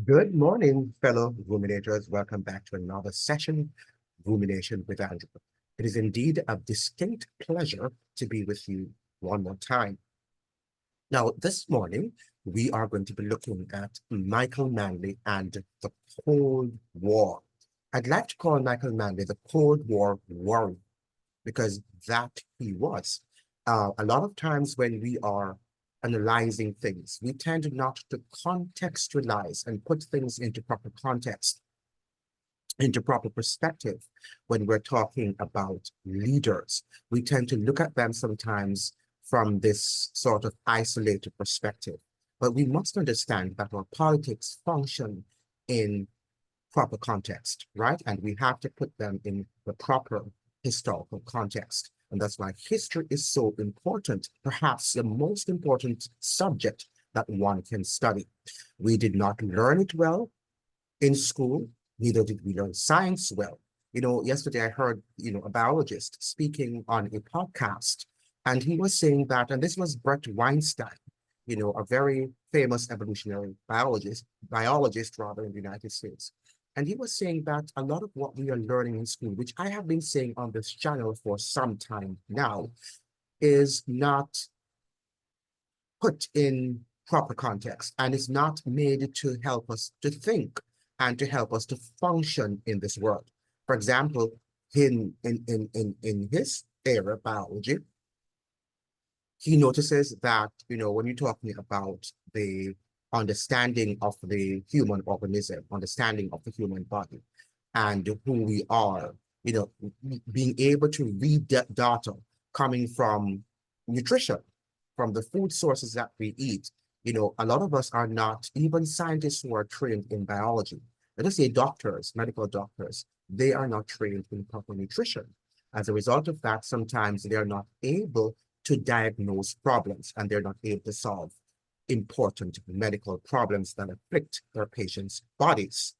Good morning, fellow ruminators. Welcome back to another session, Rumination with Andrew. It is indeed a distinct pleasure to be with you one more time. Now, this morning, we are going to be looking at Michael Manley and the Cold War. I'd like to call Michael Manley the Cold War warrior because that he was. A lot of times when we are analyzing things, we tend not to contextualize and put things into proper context, into proper perspective when we're talking about leaders. We tend to look at them sometimes from this sort of isolated perspective. But we must understand that our politics function in proper context, right? And we have to put them in the proper historical context. And that's why history is so important, perhaps the most important subject that one can study. We did not learn it well in school, neither did we learn science well. Yesterday I heard, a biologist speaking on a podcast, and he was saying that, and this was Brett Weinstein, a very famous evolutionary biologist rather in the United States. And he was saying that a lot of what we are learning in school, which I have been saying on this channel for some time now, is not put in proper context and is not made to help us to think and to help us to function in this world. For example, in his area, biology, he notices that, when you're talking about the understanding of the human organism, understanding of the human body, and who we are, being able to read that data coming from nutrition, from the food sources that we eat. A lot of us are not even scientists who are trained in biology. Let us say doctors, medical doctors, they are not trained in proper nutrition. As a result of that, sometimes they are not able to diagnose problems and they're not able to solve important medical problems that afflict their patients' bodies.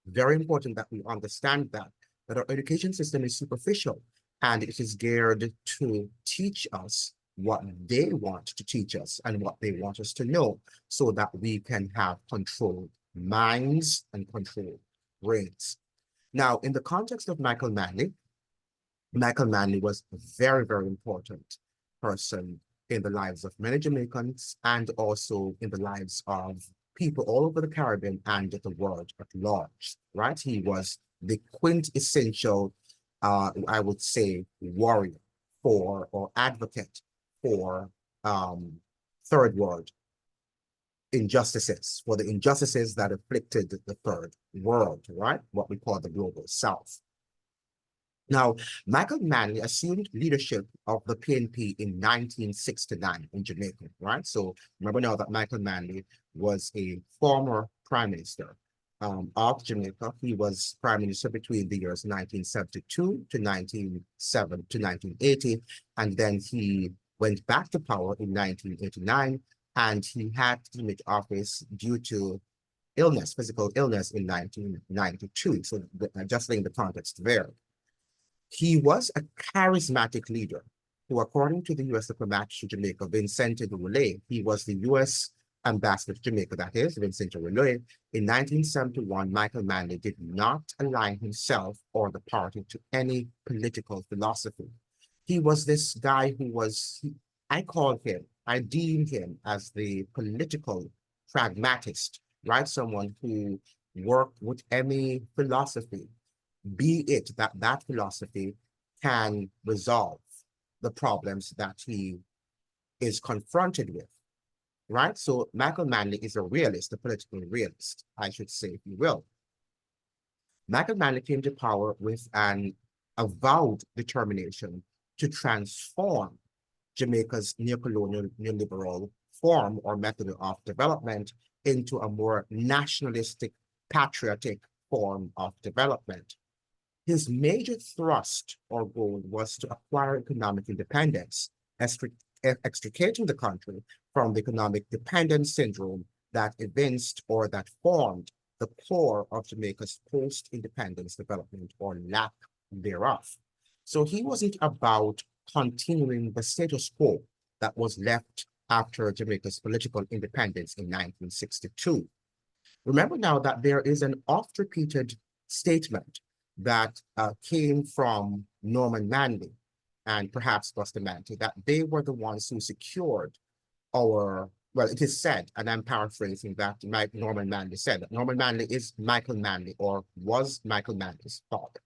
Very important that we understand that our education system is superficial and it is geared to teach us what they want to teach us and what they want us to know so that we can have controlled minds and controlled brains. Now, in the context of Michael Manley was a very, very important person in the lives of many Jamaicans and also in the lives of people all over the Caribbean and the world at large, right? He was the quintessential, I would say, warrior for or advocate for third world injustices, for the injustices that afflicted the third world, right? What we call the global south. Now, Michael Manley assumed leadership of the PNP in 1969 in Jamaica, right? So remember now that Michael Manley was a former prime minister of Jamaica. He was prime minister between the years 1972 to 1980, and then he went back to power in 1989, and he had to leave office due to illness, physical illness in 1992. So just laying the context there. He was a charismatic leader who, according to the U.S. diplomat to Jamaica, Vincente Roulet, he was the U.S. ambassador to Jamaica, that is, Vincente Roulet. In 1971, Michael Manley did not align himself or the party to any political philosophy. He was this guy who was, I deem him as the political pragmatist, right? Someone who worked with any philosophy, be it that that philosophy can resolve the problems that he is confronted with, right? So Michael Manley is a realist, a political realist, I should say, if you will. Michael Manley came to power with an avowed determination to transform Jamaica's neocolonial, neoliberal form or method of development into a more nationalistic, patriotic form of development. His major thrust or goal was to acquire economic independence, extricating the country from the economic dependence syndrome that evinced or that formed the core of Jamaica's post-independence development or lack thereof. So he wasn't about continuing the status quo that was left after Jamaica's political independence in 1962. Remember now that there is an oft-repeated statement that came from Norman Manley and perhaps Bustamante, that they were the ones who secured our, well, it is said, and I'm paraphrasing that Norman Manley said, that Norman Manley is Michael Manley, or was Michael Manley's father.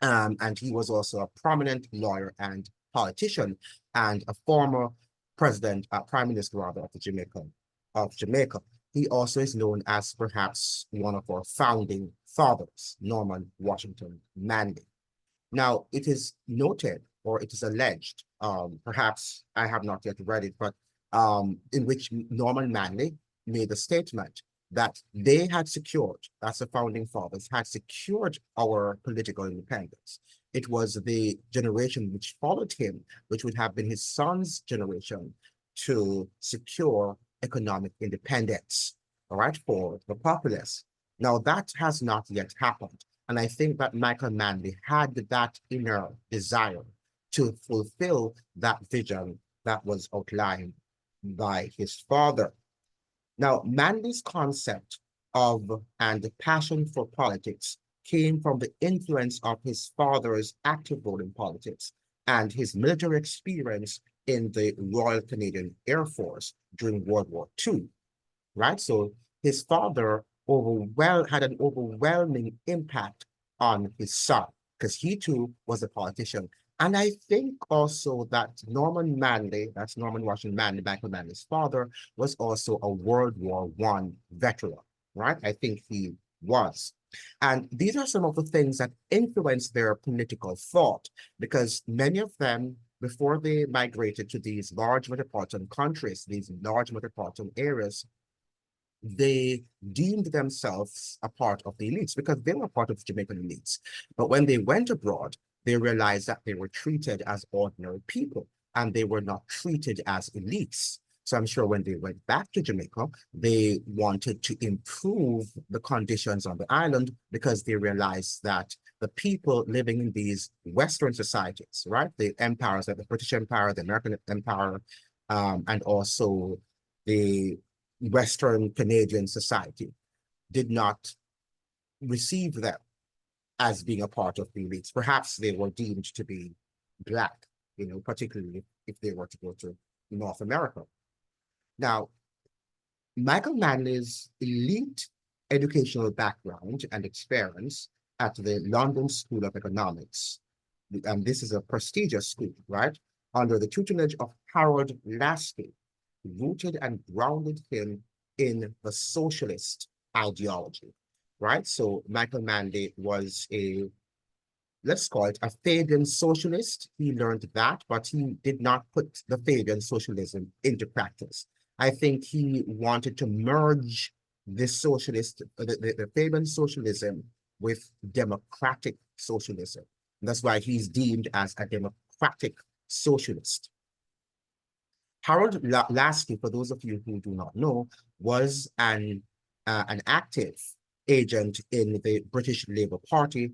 And he was also a prominent lawyer and politician and a former president, prime minister rather, of Jamaica. He also is known as perhaps one of our founding fathers, Norman Washington Manley. Now, it is noted, or it is alleged, perhaps I have not yet read it, but in which Norman Manley made a statement that they had secured, that's the founding fathers, had secured our political independence. It was the generation which followed him, which would have been his son's generation, to secure economic independence, all right, for the populace. Now, that has not yet happened. And I think that Michael Manley had that inner desire to fulfill that vision that was outlined by his father. Now, Manley's concept of and passion for politics came from the influence of his father's active role in politics and his military experience in the Royal Canadian Air Force during World War II, right? So his father had an overwhelming impact on his son because he too was a politician. And I think also that Norman Manley, that's Norman Washington Manley, Michael Manley's father, was also a World War I veteran, right? I think he was. And these are some of the things that influence their political thought, because many of them, before they migrated to these large metropolitan countries, these large metropolitan areas, they deemed themselves a part of the elites because they were part of the Jamaican elites. But when they went abroad, they realized that they were treated as ordinary people and they were not treated as elites. So I'm sure when they went back to Jamaica, they wanted to improve the conditions on the island because they realized that the people living in these Western societies, right, the empires like the British Empire, the American Empire, and also the Western Canadian society, did not receive them as being a part of the elites. Perhaps they were deemed to be Black, particularly if they were to go to North America. Now, Michael Manley's elite educational background and experience at the London School of Economics, and this is a prestigious school, right, under the tutelage of Harold Lasky, rooted and grounded him in the socialist ideology, right? So Michael Manley was let's call it a Fabian socialist. He learned that, but he did not put the Fabian socialism into practice. I think he wanted to merge this the Fabian socialism with democratic socialism. And that's why he's deemed as a democratic socialist. Harold Lasky, for those of you who do not know, was an active agent in the British Labour Party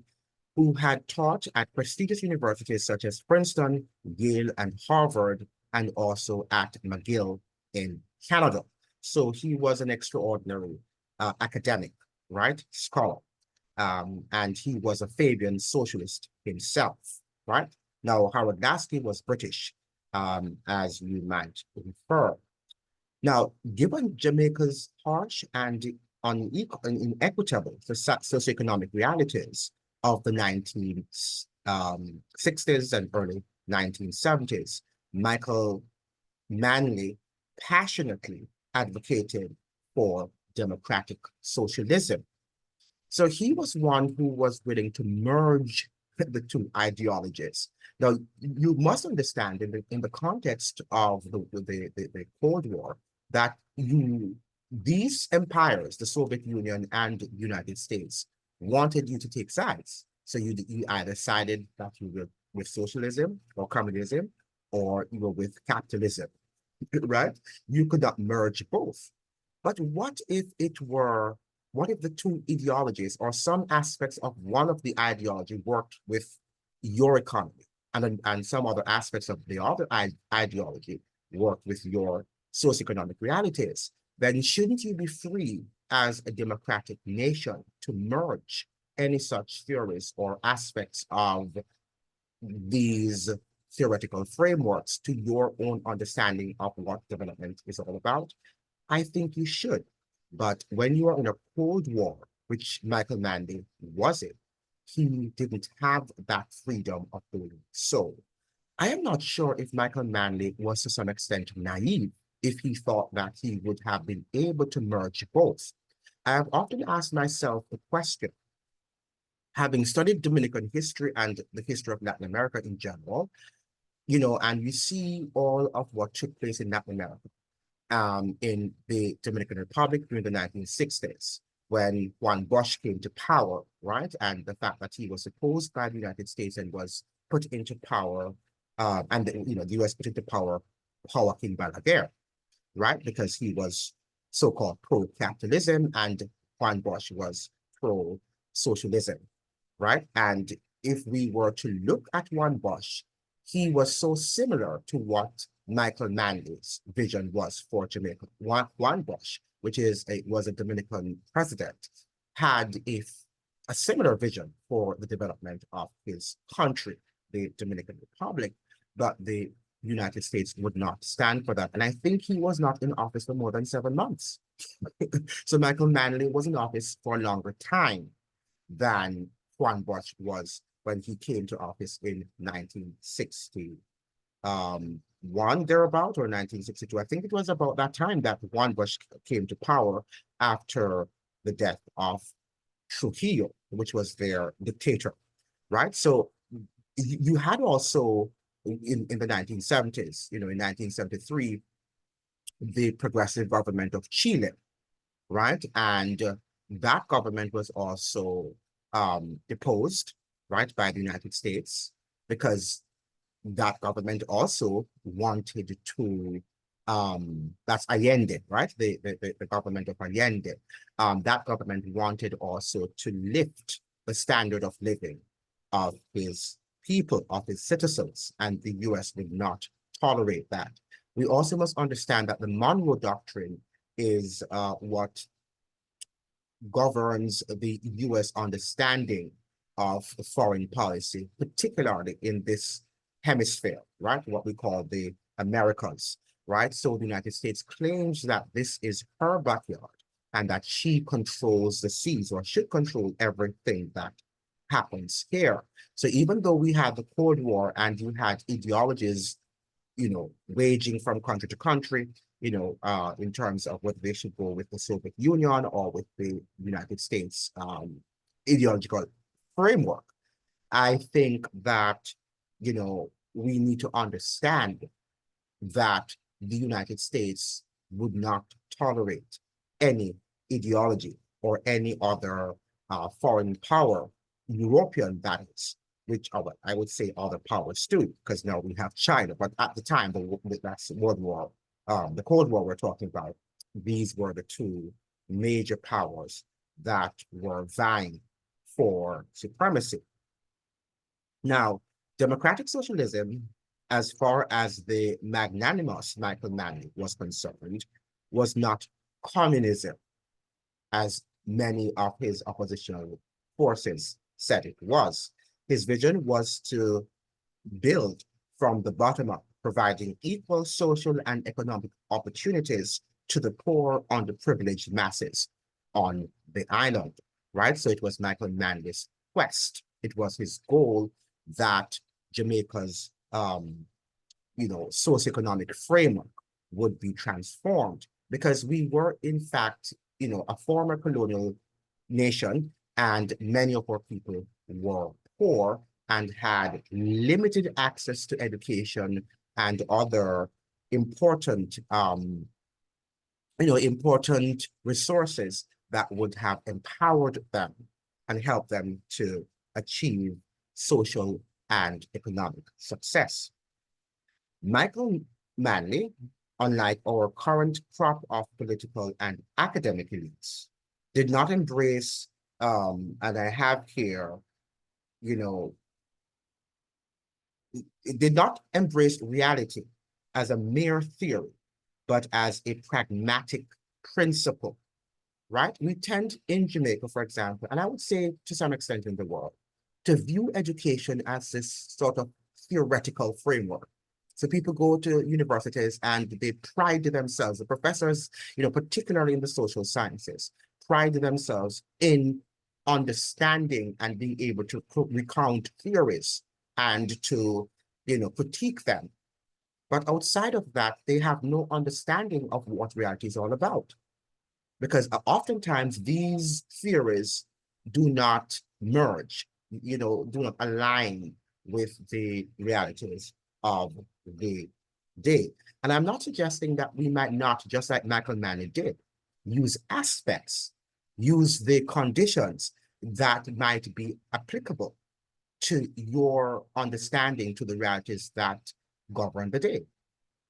who had taught at prestigious universities such as Princeton, Yale, and Harvard, and also at McGill in Canada. So he was an extraordinary academic, right, scholar. And he was a Fabian socialist himself, right? Now, Harold Lasky was British, as you might infer. Now, given Jamaica's harsh and inequitable socioeconomic realities of the 1960s and early 1970s, Michael Manley passionately advocated for democratic socialism. So he was one who was willing to merge the two ideologies. Now, you must understand in the context of the Cold War that these empires, the Soviet Union and the United States, wanted you to take sides. So you either sided that you were with socialism or communism, or you were with capitalism, right? You could not merge both. But what if the two ideologies or some aspects of one of the ideology worked with your economy and some other aspects of the other ideology worked with your socioeconomic realities? Then shouldn't you be free as a democratic nation to merge any such theories or aspects of these theoretical frameworks to your own understanding of what development is all about? I think you should. But when you are in a Cold War, which Michael Manley was in, he didn't have that freedom of doing so. I am not sure if Michael Manley was to some extent naive if he thought that he would have been able to merge both. I have often asked myself the question, having studied Dominican history and the history of Latin America in general, and you see all of what took place in Latin America, in the Dominican Republic during the 1960s, when Juan Bosch came to power, right? And the fact that he was opposed by the United States and was put into power, and the US put into power Joaquin Balaguer, right? Because he was so-called pro-capitalism and Juan Bosch was pro-socialism, right? And if we were to look at Juan Bosch, he was so similar to what Michael Manley's vision was for Jamaica. Juan Bosch, which was a Dominican president, had a similar vision for the development of his country, the Dominican Republic, but the United States would not stand for that. And I think he was not in office for more than 7 months. So Michael Manley was in office for a longer time than Juan Bosch was when he came to office in 1960. One thereabout or 1962. I think it was about that time that Juan Bosch came to power after the death of Trujillo, which was their dictator, right? So you had also in the 1970s, in 1973, the progressive government of Chile, right? And that government was also deposed, right, by the United States because that government also wanted to, that's Allende, right? The government of Allende. That government wanted also to lift the standard of living of his people, of his citizens, and the US did not tolerate that. We also must understand that the Monroe Doctrine is what governs the US understanding of foreign policy, particularly in this hemisphere, right? What we call the Americas, right? So the United States claims that this is her backyard and that she controls the seas or should control everything that happens here. So even though we had the Cold War and you had ideologies, waging from country to country, in terms of whether they should go with the Soviet Union or with the United States ideological framework, I think that, we need to understand that the United States would not tolerate any ideology or any other foreign power, European that is, which are, I would say, other powers too, because now we have China. But at the time, that's World War, the Cold War we're talking about, these were the two major powers that were vying for supremacy. Now, democratic socialism, as far as the magnanimous Michael Manley was concerned, was not communism, as many of his oppositional forces said it was. His vision was to build from the bottom up, providing equal social and economic opportunities to the poor, underprivileged masses on the island, right? So it was Michael Manley's quest. It was his goal that Jamaica's, socioeconomic framework would be transformed because we were, in fact, a former colonial nation, and many of our people were poor and had limited access to education and other important, important resources that would have empowered them and helped them to achieve social and economic success. Michael Manley, unlike our current crop of political and academic elites, did not embrace, and I have here, it did not embrace reality as a mere theory, but as a pragmatic principle, right? We tend in Jamaica, for example, and I would say to some extent in the world, to view education as this sort of theoretical framework. So people go to universities and they pride themselves, the professors, particularly in the social sciences, pride themselves in understanding and being able to recount theories and to, critique them. But outside of that, they have no understanding of what reality is all about. Because oftentimes these theories do not merge, do not align with the realities of the day. And I'm not suggesting that we might not, just like Michael Manley did, use aspects, use the conditions that might be applicable to your understanding to the realities that govern the day,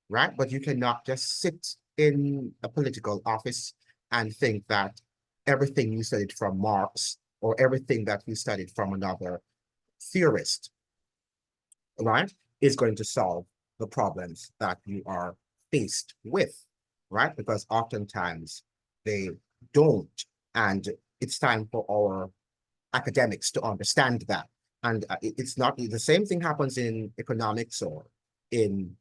right? But you cannot just sit in a political office and think that everything you studied from Marx or everything that you studied from another theorist, right, is going to solve the problems that you are faced with, right? Because oftentimes they don't. And it's time for our academics to understand that. And it's not the same thing happens in economics or in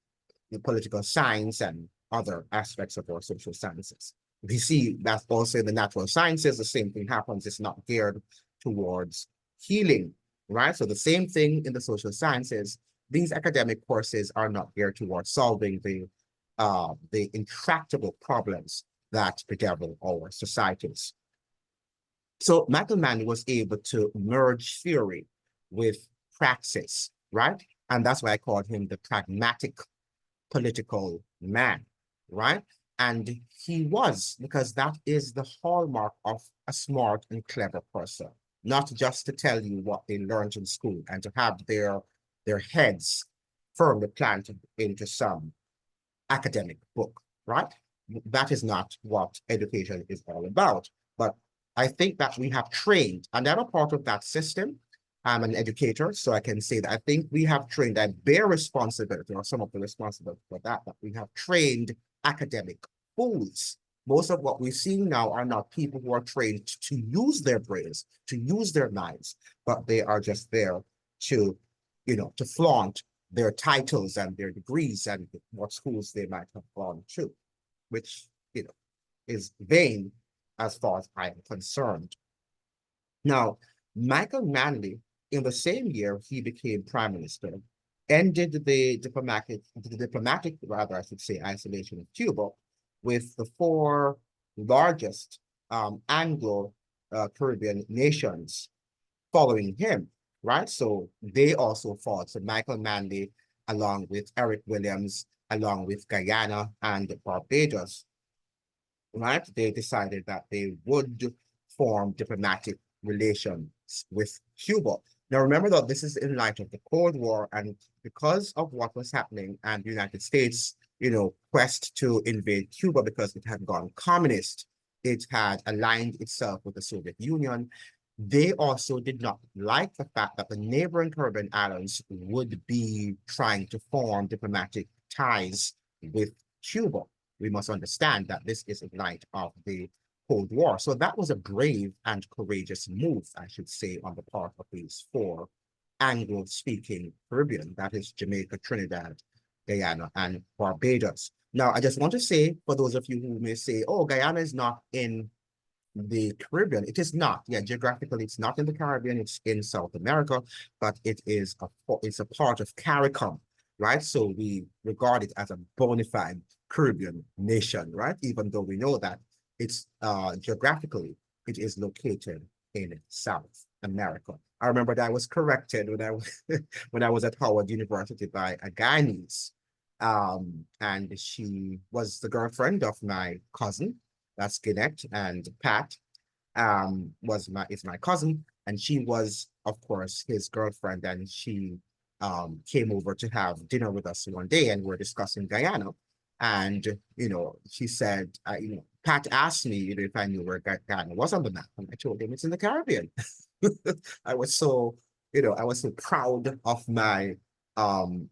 political science and other aspects of our social sciences. We see that also in the natural sciences, the same thing happens. It's not geared towards healing, right? So the same thing in the social sciences, these academic courses are not geared towards solving the intractable problems that bedevil our societies. So Michael Manley was able to merge theory with praxis, right? And that's why I called him the pragmatic political man, right? And he was, because that is the hallmark of a smart and clever person, not just to tell you what they learned in school and to have their heads firmly planted into some academic book, right? That is not what education is all about. But I think that we have trained, and I'm a part of that system. I'm an educator, so I can say that I think we have trained, I bear responsibility, or some of the responsibility for that, that we have trained academic fools. Most of what we're seeing now are not people who are trained to use their brains, to use their minds, but they are just there to, to flaunt their titles and their degrees and what schools they might have gone to, which, is vain as far as I'm concerned. Now, Michael Manley, in the same year he became prime minister, ended the diplomatic, rather, I should say, isolation of Cuba with the four largest Anglo-Caribbean nations following him, right? So they also fought. So Michael Manley, along with Eric Williams, along with Guyana and Barbados, right? They decided that they would form diplomatic relations with Cuba. Now, remember that this is in light of the Cold War, and because of what was happening and the United States, quest to invade Cuba because it had gone communist, it had aligned itself with the Soviet Union. They also did not like the fact that the neighboring Caribbean islands would be trying to form diplomatic ties with Cuba. We must understand that this is in light of the Cold War. So that was a brave and courageous move, I should say, on the part of these four Anglo-speaking Caribbean, that is Jamaica, Trinidad, Guyana, and Barbados. Now, I just want to say, for those of you who may say, oh, Guyana is not in the Caribbean, it is not. Yeah, geographically, it's not in the Caribbean, it's in South America, but it's a part of CARICOM, right? So we regard it as a bona fide Caribbean nation, right? Even though we know that it's geographically, it is located in South America. I remember that I was corrected when I was when I was at Howard University by a Guyanese. And she was the girlfriend of my cousin, that's Gannett, and Pat is my cousin, and she was, of course, his girlfriend, and she came over to have dinner with us one day, and we're discussing Guyana. And, she said, Pat asked me, if I knew where Guyana was on the map, and I told him it's in the Caribbean. I was so, I was so proud of um,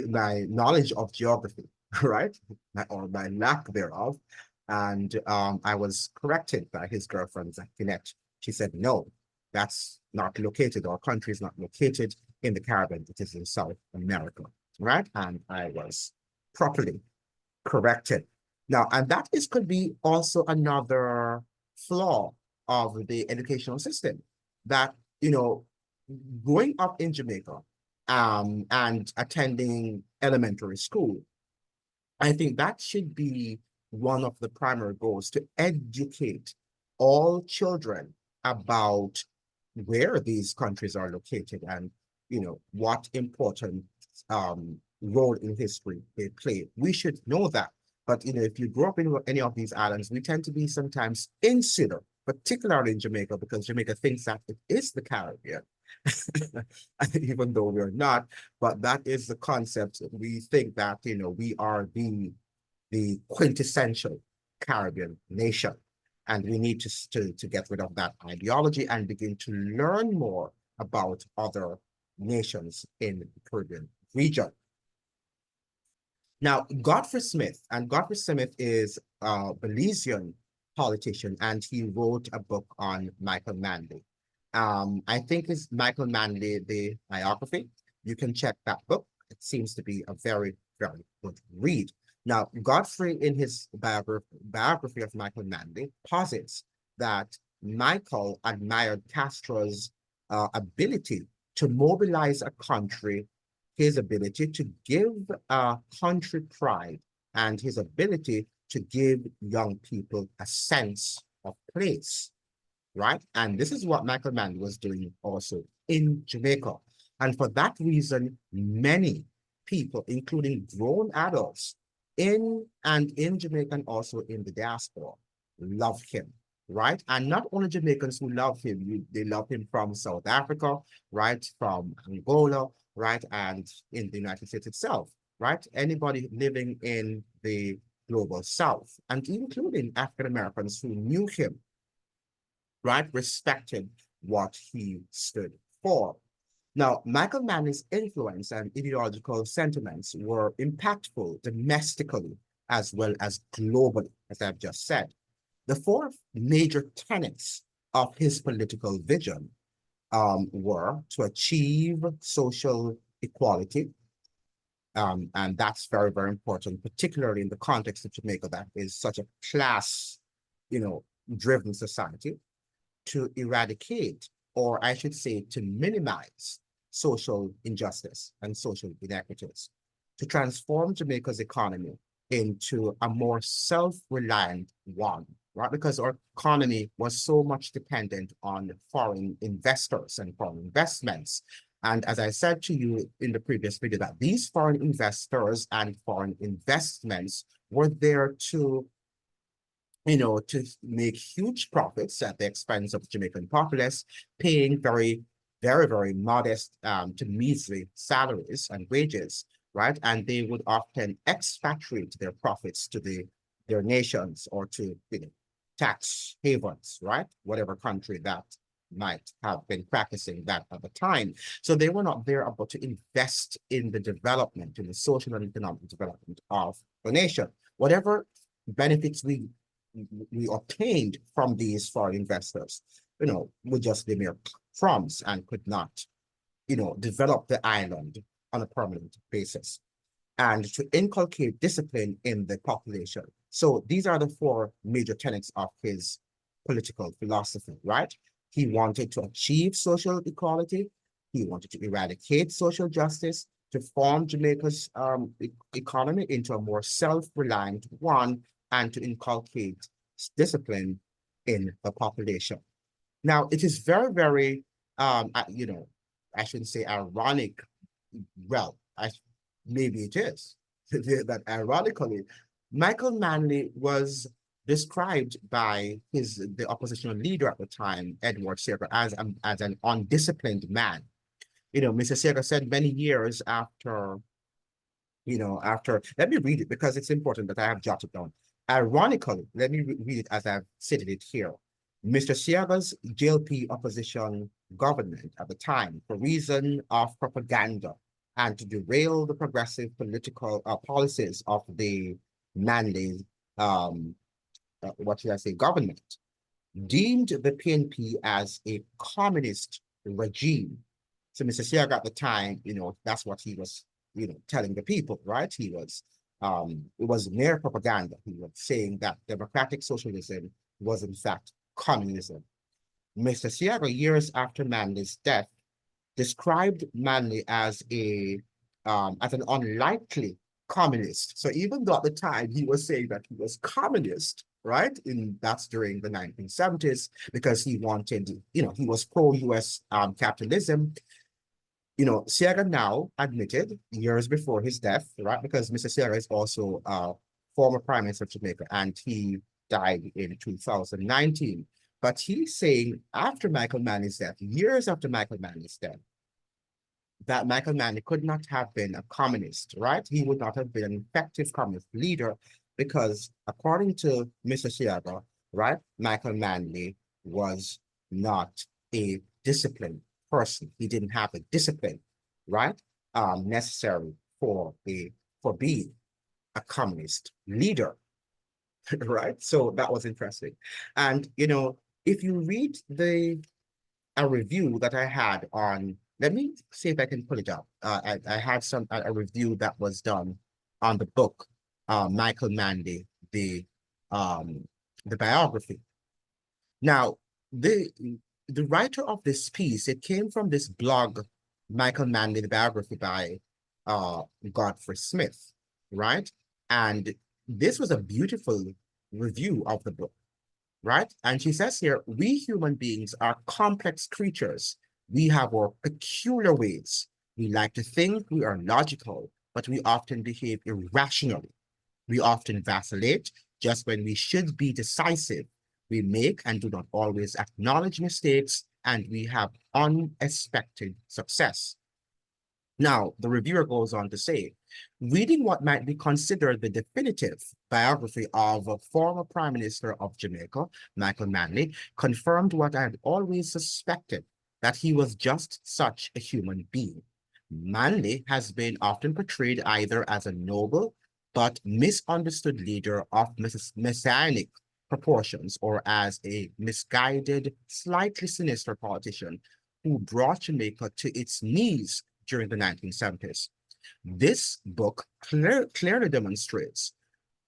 my knowledge of geography, right? Or my lack thereof. And I was corrected by his girlfriend, Zakinet. She said, no, that's not located, our country is not located in the Caribbean, it is in South America, right? And I was properly corrected. Now, and that is could be also another flaw of the educational system that, you know, growing up in Jamaica and attending elementary school, I think that should be one of the primary goals to educate all children about where these countries are located and what important role in history they play. We should know that. But if you grow up in any of these islands, we tend to be sometimes insular, particularly in Jamaica, because Jamaica thinks that it is the Caribbean, even though we're not. But that is the concept. We think that we are the quintessential Caribbean nation. And we need to get rid of that ideology and begin to learn more about other nations in the Caribbean region. Now, Godfrey Smith is a Belizean politician, and he wrote a book on Michael Manley. I think it's Michael Manley, the biography. You can check that book. It seems to be a very, very good read. Now, Godfrey, in his biography of Michael Manley, posits that Michael admired Castro's ability to mobilize a country, his ability to give country pride, and his ability to give young people a sense of place, right? And this is what Michael Mann was doing also in Jamaica. And for that reason, many people, including grown adults in Jamaica and also in the diaspora, love him, right? And not only Jamaicans who love him, they love him from South Africa, right? From Angola, right? And in the United States itself, right? Anybody living in the global South, and including African Americans who knew him, right? Respected what he stood for. Now, Michael Manley's influence and ideological sentiments were impactful domestically as well as globally, as I've just said. The four major tenets of his political vision were to achieve social equality, and that's very, very important, particularly in the context of Jamaica, that is such a class, driven society, to eradicate, or I should say, to minimize social injustice and social inequities, to transform Jamaica's economy into a more self-reliant one, right? Because our economy was so much dependent on foreign investors and foreign investments. And as I said to you in the previous video, that these foreign investors and foreign investments were there to make huge profits at the expense of the Jamaican populace, paying very, very, very modest to measly salaries and wages, right? And they would often expatriate their profits to their nations or to tax havens, right? Whatever country that might have been practicing that at the time. So they were not there about to invest in the development, in the social and economic development of the nation. Whatever benefits we obtained from these foreign investors, would just be mere crumbs and could not, develop the island on a permanent basis and to inculcate discipline in the population. So these are the four major tenets of his political philosophy, right? He wanted to achieve social equality. He wanted to eradicate social justice, to form Jamaica's economy into a more self-reliant one, and to inculcate discipline in the population. Now, it is very, very, I shouldn't say ironic. Well, maybe it is that ironically, Michael Manley was described by the oppositional leader at the time, Edward Seager, as an undisciplined man. Mr. Seager said many years after, let me read it because it's important that I have jotted down. Ironically, let me read it as I've stated it here. Mr. Seager's JLP opposition government at the time, for reason of propaganda and to derail the progressive political policies of the Manleys, what should I say, government, deemed the PNP as a communist regime. So Mr. Seaga at the time, that's what he was, telling the people, right? It was mere propaganda. He was saying that democratic socialism was in fact communism. Mr. Seaga, years after Manley's death, described Manley as an unlikely communist. So even though at the time he was saying that he was communist, right? That's during the 1970s, because he wanted, he was pro-US capitalism. Seaga now admitted years before his death, right? Because Mr. Seaga is also a former Prime Minister of Jamaica, and he died in 2019. But he's saying after Michael Manley's death, years after Michael Manley's death, that Michael Manley could not have been a communist, right? He would not have been an effective communist leader because, according to Mr. Seaga, right, Michael Manley was not a disciplined person. He didn't have the discipline, right, necessary for being a communist leader, right? So that was interesting. And, if you read a review that I had on, let me see if I can pull it up. I had a review that was done on the book, Michael Manley, um, the biography. Now, the writer of this piece, it came from this blog, Michael Manley, the biography by Godfrey Smith, right? And this was a beautiful review of the book, right? And she says here, we human beings are complex creatures. We have our peculiar ways. We like to think we are logical, but we often behave irrationally. We often vacillate just when we should be decisive. We make and do not always acknowledge mistakes, and we have unexpected success. Now, the reviewer goes on to say, reading what might be considered the definitive biography of a former Prime Minister of Jamaica, Michael Manley, confirmed what I had always suspected, that he was just such a human being. Manley has been often portrayed either as a noble but misunderstood leader of messianic proportions or as a misguided, slightly sinister politician who brought Jamaica to its knees during the 1970s. This book clearly demonstrates,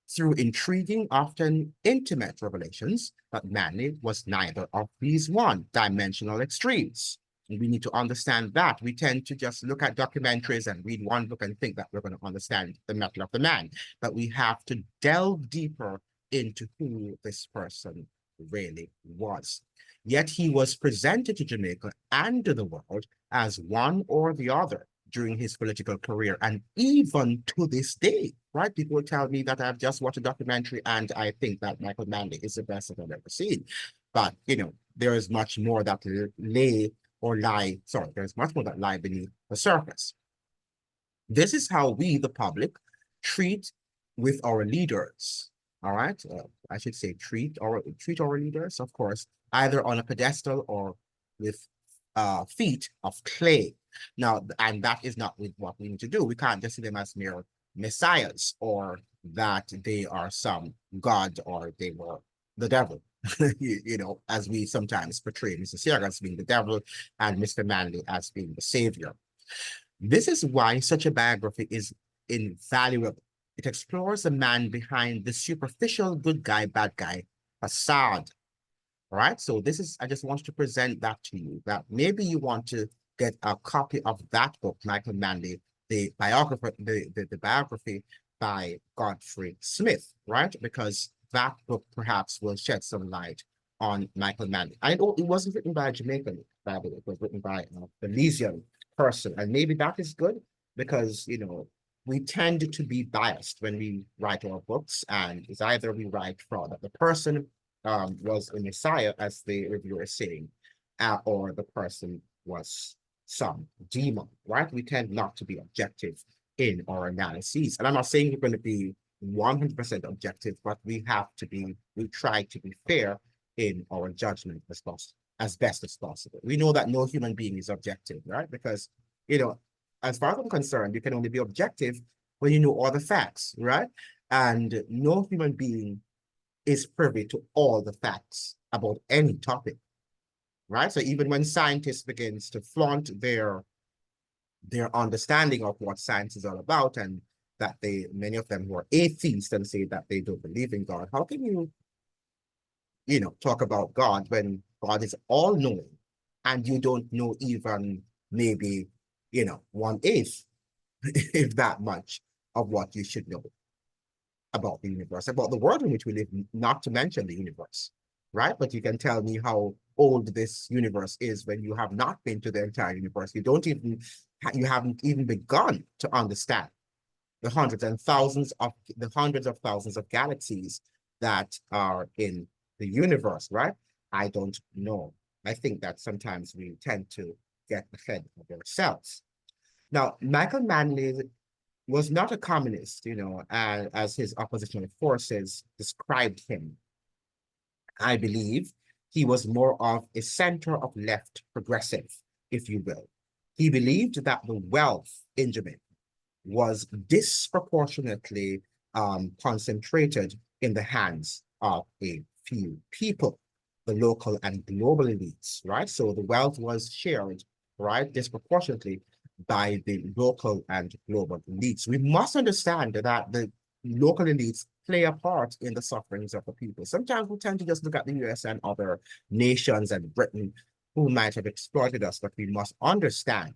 through intriguing, often intimate revelations, that Manley was neither of these one-dimensional extremes. And we need to understand that. We tend to just look at documentaries and read one book and think that we're going to understand the mettle of the man. But we have to delve deeper into who this person really was. Yet he was presented to Jamaica and to the world as one or the other during his political career, and even to this day, right? People tell me that I've just watched a documentary and I think that Michael Manley is the best I've ever seen. But, there is much more that there's much more that lie beneath the surface. This is how we, the public, treat with our leaders, all right? I should say treat our leaders, of course, either on a pedestal or with feet of clay. Now, and that is not what we need to do. We can't just see them as mere messiahs or that they are some god or they were the devil, as we sometimes portray Mr. Seaga as being the devil and Mr. Manley as being the savior. This is why such a biography is invaluable. It explores the man behind the superficial good guy, bad guy facade. All right, so I just want to present that to you, that maybe you want to get a copy of that book, Michael Manley, the biography by Godfrey Smith, right? Because that book perhaps will shed some light on Michael Manley. It wasn't written by a Jamaican, by the way, it was written by a Belizean person. And maybe that is good because, we tend to be biased when we write our books, and it's either we write from that the person was a messiah, as the reviewer is saying, or the person was some demon, right? We tend not to be objective in our analyses. And I'm not saying we're going to be 100% objective, but we try to be fair in our judgment as best as possible. We know that no human being is objective, right? Because, as far as I'm concerned, you can only be objective when you know all the facts, right? And no human being is privy to all the facts about any topic, right? So even when scientists begins to flaunt their understanding of what science is all about, and that many of them who are atheists and say that they don't believe in God, how can you talk about God when God is all knowing and you don't know even maybe, 1/8, if that much, of what you should know about the universe, about the world in which we live, not to mention the universe, right? But you can tell me how old this universe is when you have not been to the entire universe. You haven't even begun to understand the hundreds of thousands of galaxies that are in the universe, right? I don't know. I think that sometimes we tend to get ahead of ourselves. Now, Michael Manley was not a communist, as his oppositional forces described him. I believe he was more of a center of left progressive, if you will. He believed that the wealth in Jamaica was disproportionately concentrated in the hands of a few people, the local and global elites, right? So the wealth was shared, right, disproportionately by the local and global elites. We must understand that the local elites play a part in the sufferings of the people. Sometimes we tend to just look at the US and other nations and Britain who might have exploited us, but we must understand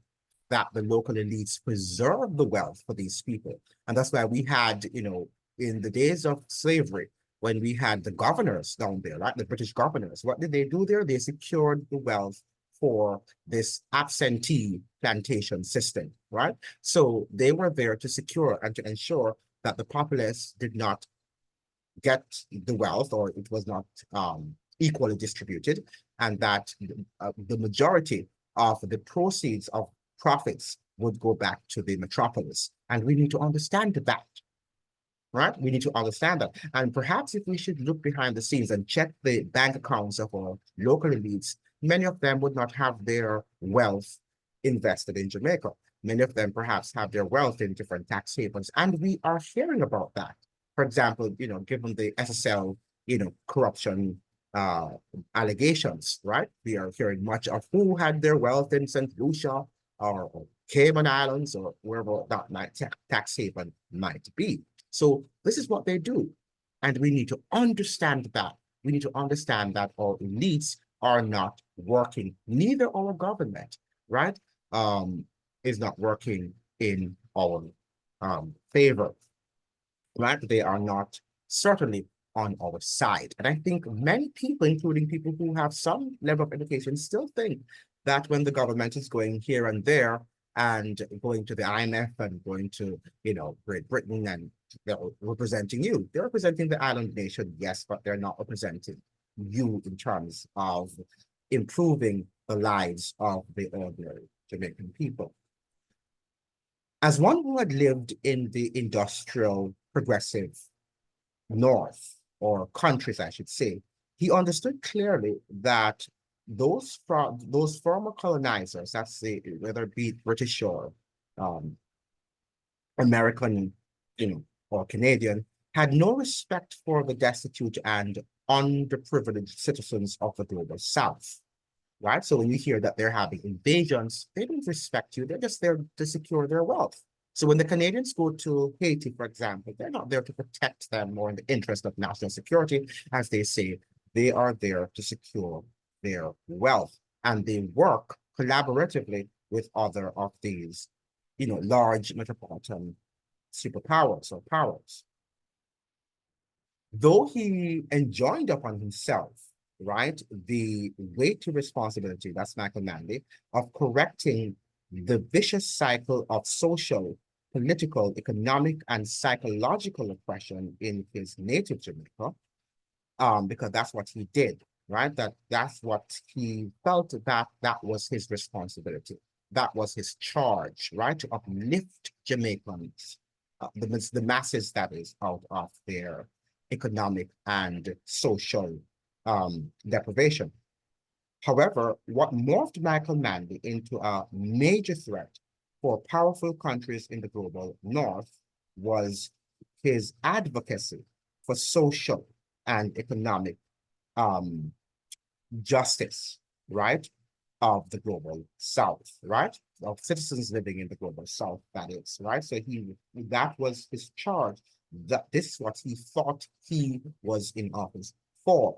that the local elites preserve the wealth for these people. And that's why we had, in the days of slavery, when we had the governors down there, right, the British governors, what did they do there? They secured the wealth for this absentee plantation system, right? So they were there to secure and to ensure that the populace did not get the wealth, or it was not equally distributed, and that the majority of the proceeds of profits would go back to the metropolis. And we need to understand that, right? We need to understand that. And perhaps if we should look behind the scenes and check the bank accounts of our local elites, many of them would not have their wealth invested in Jamaica. Many of them perhaps have their wealth in different tax havens. And we are hearing about that. For example, given the SSL, corruption allegations, right? We are hearing much of who had their wealth in St. Lucia or Cayman Islands or wherever that tax haven might be. So this is what they do. And we need to understand that. We need to understand that our elites are not working, neither our government, right, is not working in our favor, right? They are not certainly on our side. And I think many people, including people who have some level of education, still think that when the government is going here and there and going to the IMF and going to, Great Britain and representing you, they're representing the island nation, yes, but they're not representing you in terms of improving the lives of the ordinary Jamaican people. As one who had lived in the industrial progressive North, or countries, I should say, he understood clearly that those former colonizers, whether it be British or American, or Canadian, had no respect for the destitute and underprivileged citizens of the global South, right? So when you hear that they're having invasions, they don't respect you. They're just there to secure their wealth. So when the Canadians go to Haiti, for example, they're not there to protect them or in the interest of national security, as they say. They are there to secure their wealth. And they work collaboratively with other of these, large metropolitan superpowers or powers. Though he enjoined upon himself, right, the weighty responsibility, that's Michael Manley, of correcting the vicious cycle of social, political, economic, and psychological oppression in his native Jamaica, because that's what he did, right? That's what he felt that was his responsibility. That was his charge, right? To uplift Jamaicans, the masses, that is, out of their economic and social deprivation. However, what morphed Michael Manley into a major threat for powerful countries in the global North was his advocacy for social and economic um, justice, right, of the global South, right, of citizens living in the global South, that is, right? So that was his charge. That this is what he thought he was in office for,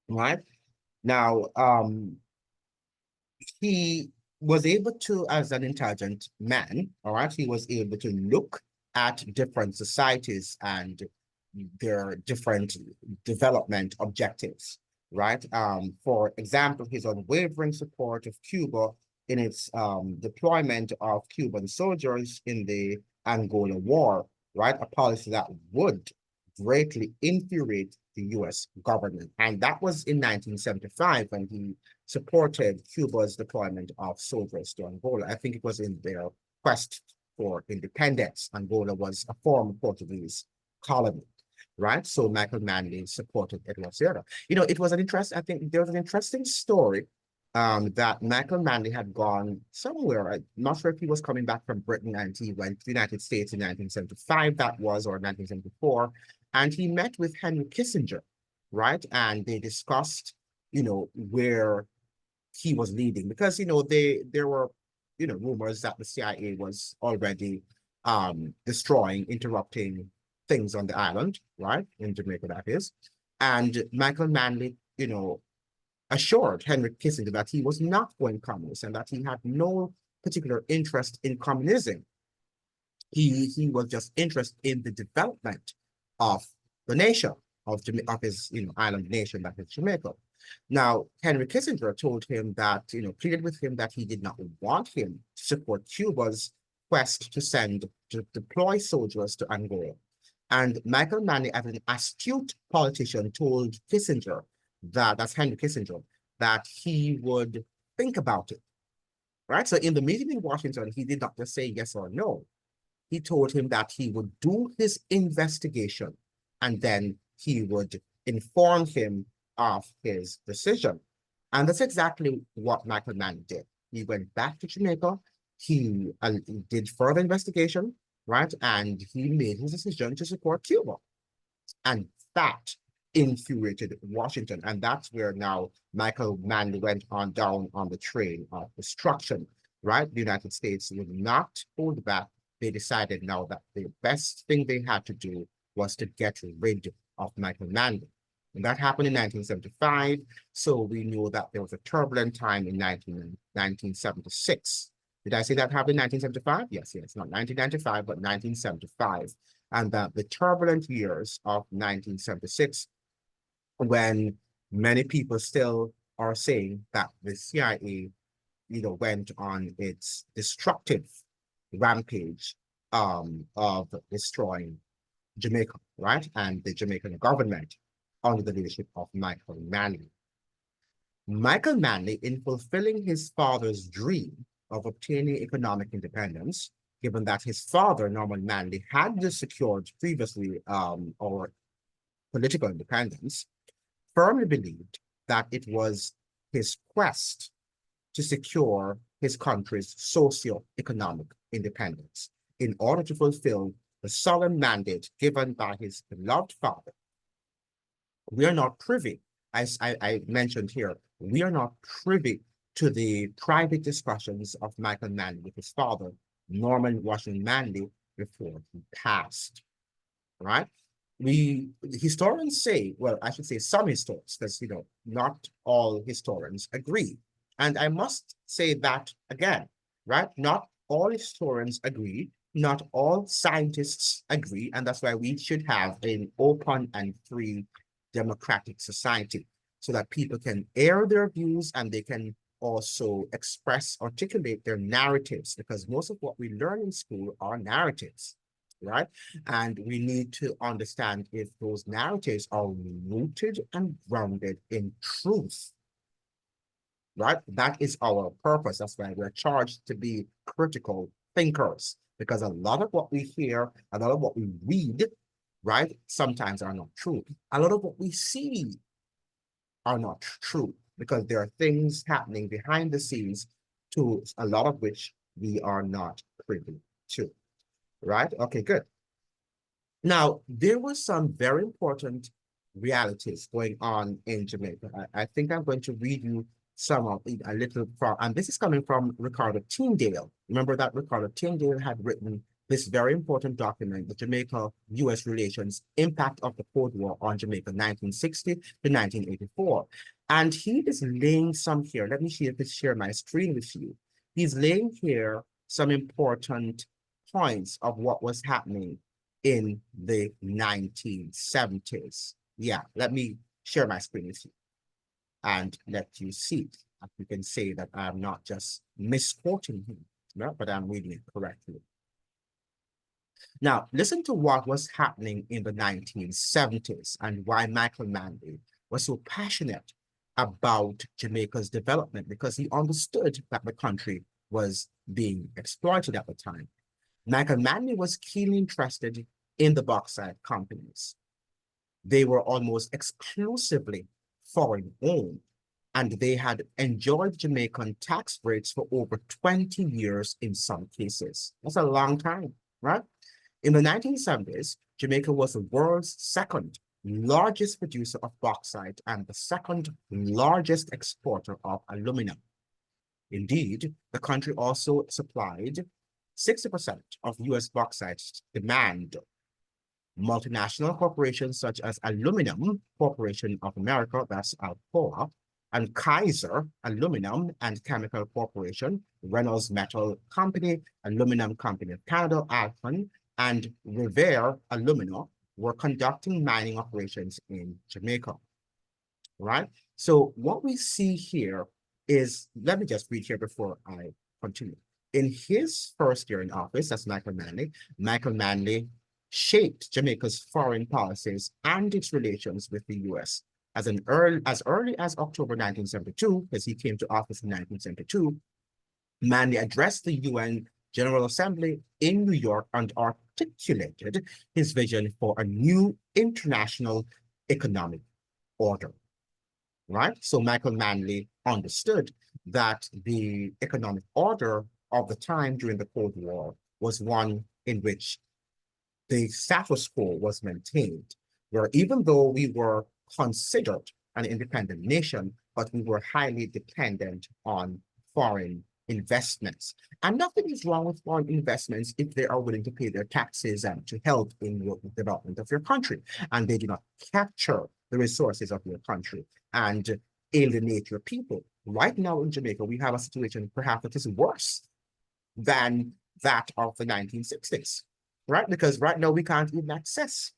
right? Now, he was able to, as an intelligent man, all right, he was able to look at different societies and their different development objectives, right? For example, his unwavering support of Cuba in its deployment of Cuban soldiers in the Angola War, right? A policy that would greatly infuriate the US government. And that was in 1975 when he supported Cuba's deployment of soldiers to Angola. I think it was in their quest for independence. Angola was a former Portuguese colony, right? So Michael Manley supported Edward Sierra. You know, it was an interest. I think there was an interesting story that Michael Manley had gone somewhere. I'm not sure if he was coming back from Britain and he went to the United States in 1975, that was, or 1974, and he met with Henry Kissinger, right? And they discussed, you know, where he was leading because, you know, there were, you know, rumors that the CIA was already destroying, interrupting things on the island, right? In Jamaica, that is. And Michael Manley, you know, assured Henry Kissinger that he was not going communist and that he had no particular interest in communism. He was just interested in the development of the nation of his, you know, island nation, that is Jamaica. Now, Henry Kissinger told him that, you know, pleaded with him that he did not want him to support Cuba's quest to deploy soldiers to Angola. And Michael Manley, as an astute politician, told Kissinger that's Henry Kissinger, that he would think about it, right? So in the meeting in Washington, he did not just say yes or no. He told him that he would do his investigation and then he would inform him of his decision. And that's exactly what Michael Mann did. He went back to Jamaica, he did further investigation, right? And he made his decision to support Cuba. And that infuriated Washington. And that's where now Michael Manley went on down on the train of destruction, right? The United States would not hold back. They decided now that the best thing they had to do was to get rid of Michael Manley. And that happened in 1975. So we know that there was a turbulent time in 1976. Did I say that happened in 1975? Yes, not 1995, but 1975. And that the turbulent years of 1976, when many people still are saying that the CIA, you know, went on its destructive rampage of destroying Jamaica, right? And the Jamaican government under the leadership of Michael Manley. Michael Manley, in fulfilling his father's dream of obtaining economic independence, given that his father, Norman Manley, had secured previously or political independence, firmly believed that it was his quest to secure his country's socio-economic independence in order to fulfill the solemn mandate given by his beloved father. We are not privy, as I mentioned here, we are not privy to the private discussions of Michael Manley with his father, Norman Washington Manley, before he passed, right? Historians say, well, I should say some historians, because, you know, not all historians agree. And I must say that again, right? Not all historians agree, not all scientists agree, and that's why we should have an open and free democratic society so that people can air their views and they can also express, articulate their narratives, because most of what we learn in school are narratives, right? And we need to understand if those narratives are rooted and grounded in truth, right? That is our purpose. That's why we're charged to be critical thinkers, because a lot of what we hear, a lot of what we read, right, sometimes are not true. A lot of what we see are not true, because there are things happening behind the scenes to a lot of which we are not privy to, right? Okay, good. Now, there were some very important realities going on in Jamaica. I think I'm going to read you some of a little from, and this is coming from Ricardo Tyndale. Remember that Ricardo Tyndale had written this very important document, the Jamaica-US Relations, Impact of the Cold War on Jamaica, 1960 to 1984. And he is laying some here. Let me see if I share my screen with you. He's laying here some important points of what was happening in the 1970s. Yeah, let me share my screen with you and let you see it. You can say that I'm not just misquoting him, no, but I'm reading it correctly. Now, listen to what was happening in the 1970s and why Michael Manley was so passionate about Jamaica's development, because he understood that the country was being exploited at the time. Michael Manley was keenly interested in the bauxite companies. They were almost exclusively foreign owned, and they had enjoyed Jamaican tax rates for over 20 years in some cases. That's a long time, right? In the 1970s, Jamaica was the world's second largest producer of bauxite and the second largest exporter of aluminum. Indeed, the country also supplied 60% of US bauxite demand. Multinational corporations such as Aluminum Corporation of America, that's Alcoa, and Kaiser Aluminum and Chemical Corporation, Reynolds Metal Company, Aluminum Company of Canada, Alcon, and Revere Alumina were conducting mining operations in Jamaica, right? So what we see here is, let me just read here before I continue. In his first year in office, that's Michael Manley shaped Jamaica's foreign policies and its relations with the US. As early as October 1972, because he came to office in 1972, Manley addressed the UN General Assembly in New York and articulated his vision for a new international economic order, right? So Michael Manley understood that the economic order of the time during the Cold War was one in which the status quo was maintained, where even though we were considered an independent nation, but we were highly dependent on foreign investments. And nothing is wrong with foreign investments if they are willing to pay their taxes and to help in the development of your country, and they do not capture the resources of your country and alienate your people. Right now in Jamaica, we have a situation perhaps that is worse than that of the 1960s, right? Because right now we can't even access.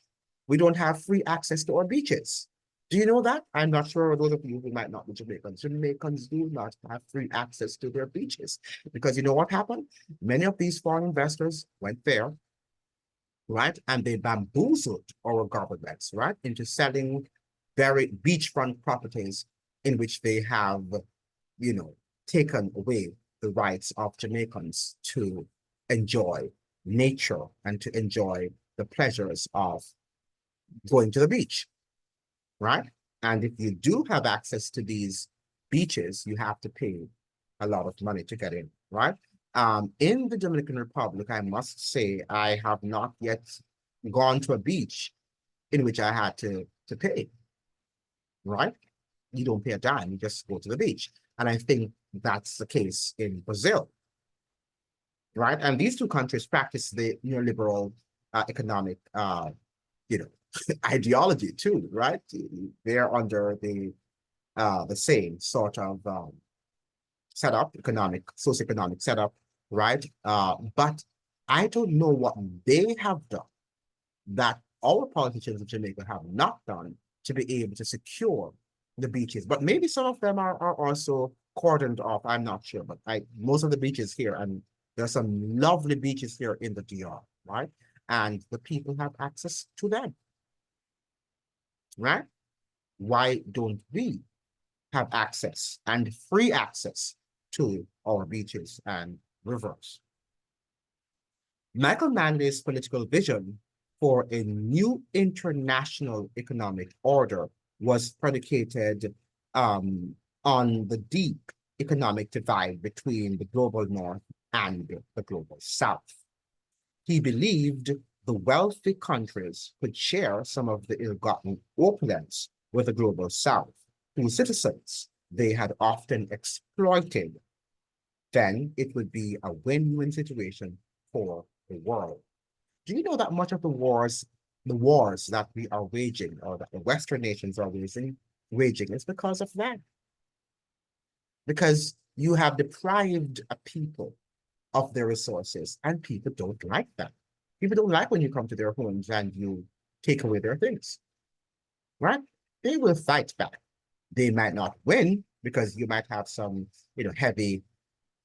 We don't have free access to our beaches. Do you know that? I'm not sure those of you who might not be Jamaicans. Jamaicans do not have free access to their beaches because you know what happened? Many of these foreign investors went there, right? And they bamboozled our governments, right? Into selling very beachfront properties in which they have, you know, taken away the rights of Jamaicans to enjoy nature and to enjoy the pleasures of going to the beach, right? And if you do have access to these beaches, you have to pay a lot of money to get in, right? In the Dominican Republic, I must say, I have not yet gone to a beach in which I had to pay, right? You don't pay a dime, you just go to the beach. And I think that's the case in Brazil, right? And these two countries practice the neoliberal economic, you know, ideology too, right? They're under the same sort of setup, socioeconomic setup, right? But I don't know what they have done that our politicians in Jamaica have not done to be able to secure the beaches. But maybe some of them are also cordoned off. I'm not sure, but most of the beaches here, and there's some lovely beaches here in the DR, right? And the people have access to them, right? Why don't we have access and free access to our beaches and rivers? Michael Manley's political vision for a new international economic order was predicated on the deep economic divide between the global north and the global south. He believed the wealthy countries could share some of the ill-gotten opulence with the global South, whose citizens they had often exploited, then it would be a win-win situation for the world. Do you know that much of the wars that we are waging, or that the Western nations are waging is because of that? Because you have deprived a people of their resources, and people don't like that. People don't like when you come to their homes and you take away their things, right? They will fight back. They might not win because you might have some, heavy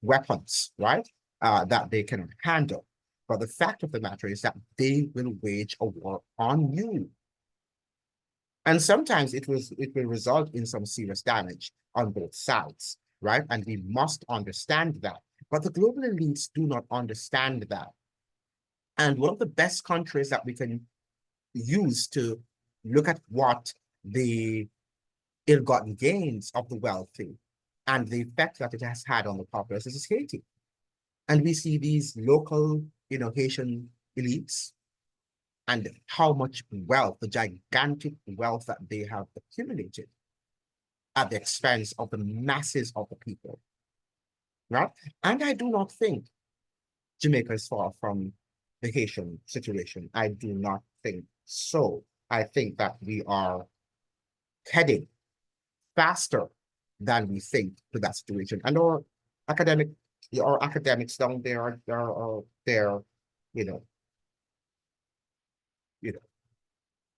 weapons, right? That they cannot handle. But the fact of the matter is that they will wage a war on you. And sometimes it will result in some serious damage on both sides, right? And we must understand that. But the global elites do not understand that. And one of the best countries that we can use to look at what the ill-gotten gains of the wealthy and the effect that it has had on the populace is Haiti. And we see these local, Haitian elites and how much wealth, the gigantic wealth that they have accumulated at the expense of the masses of the people, right? And I do not think Jamaica is far from the Haitian situation. I do not think so. I think that we are heading faster than we think to that situation. And academic, our academics down there are there, you know, you know,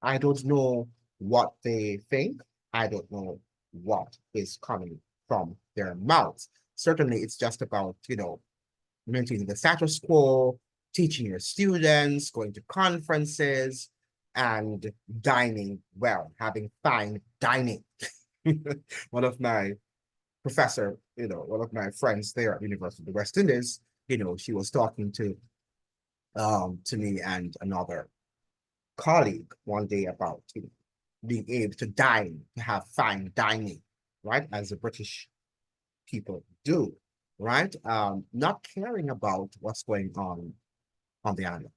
I don't know what they think. I don't know what is coming from their mouths. Certainly, it's just about, maintaining the status quo, teaching your students, going to conferences, and dining well, having fine dining. One of my one of my friends there at the University of the West Indies, she was talking to me and another colleague one day about being able to dine, to have fine dining, right, as the British people do, right? Not caring about what's going on the island,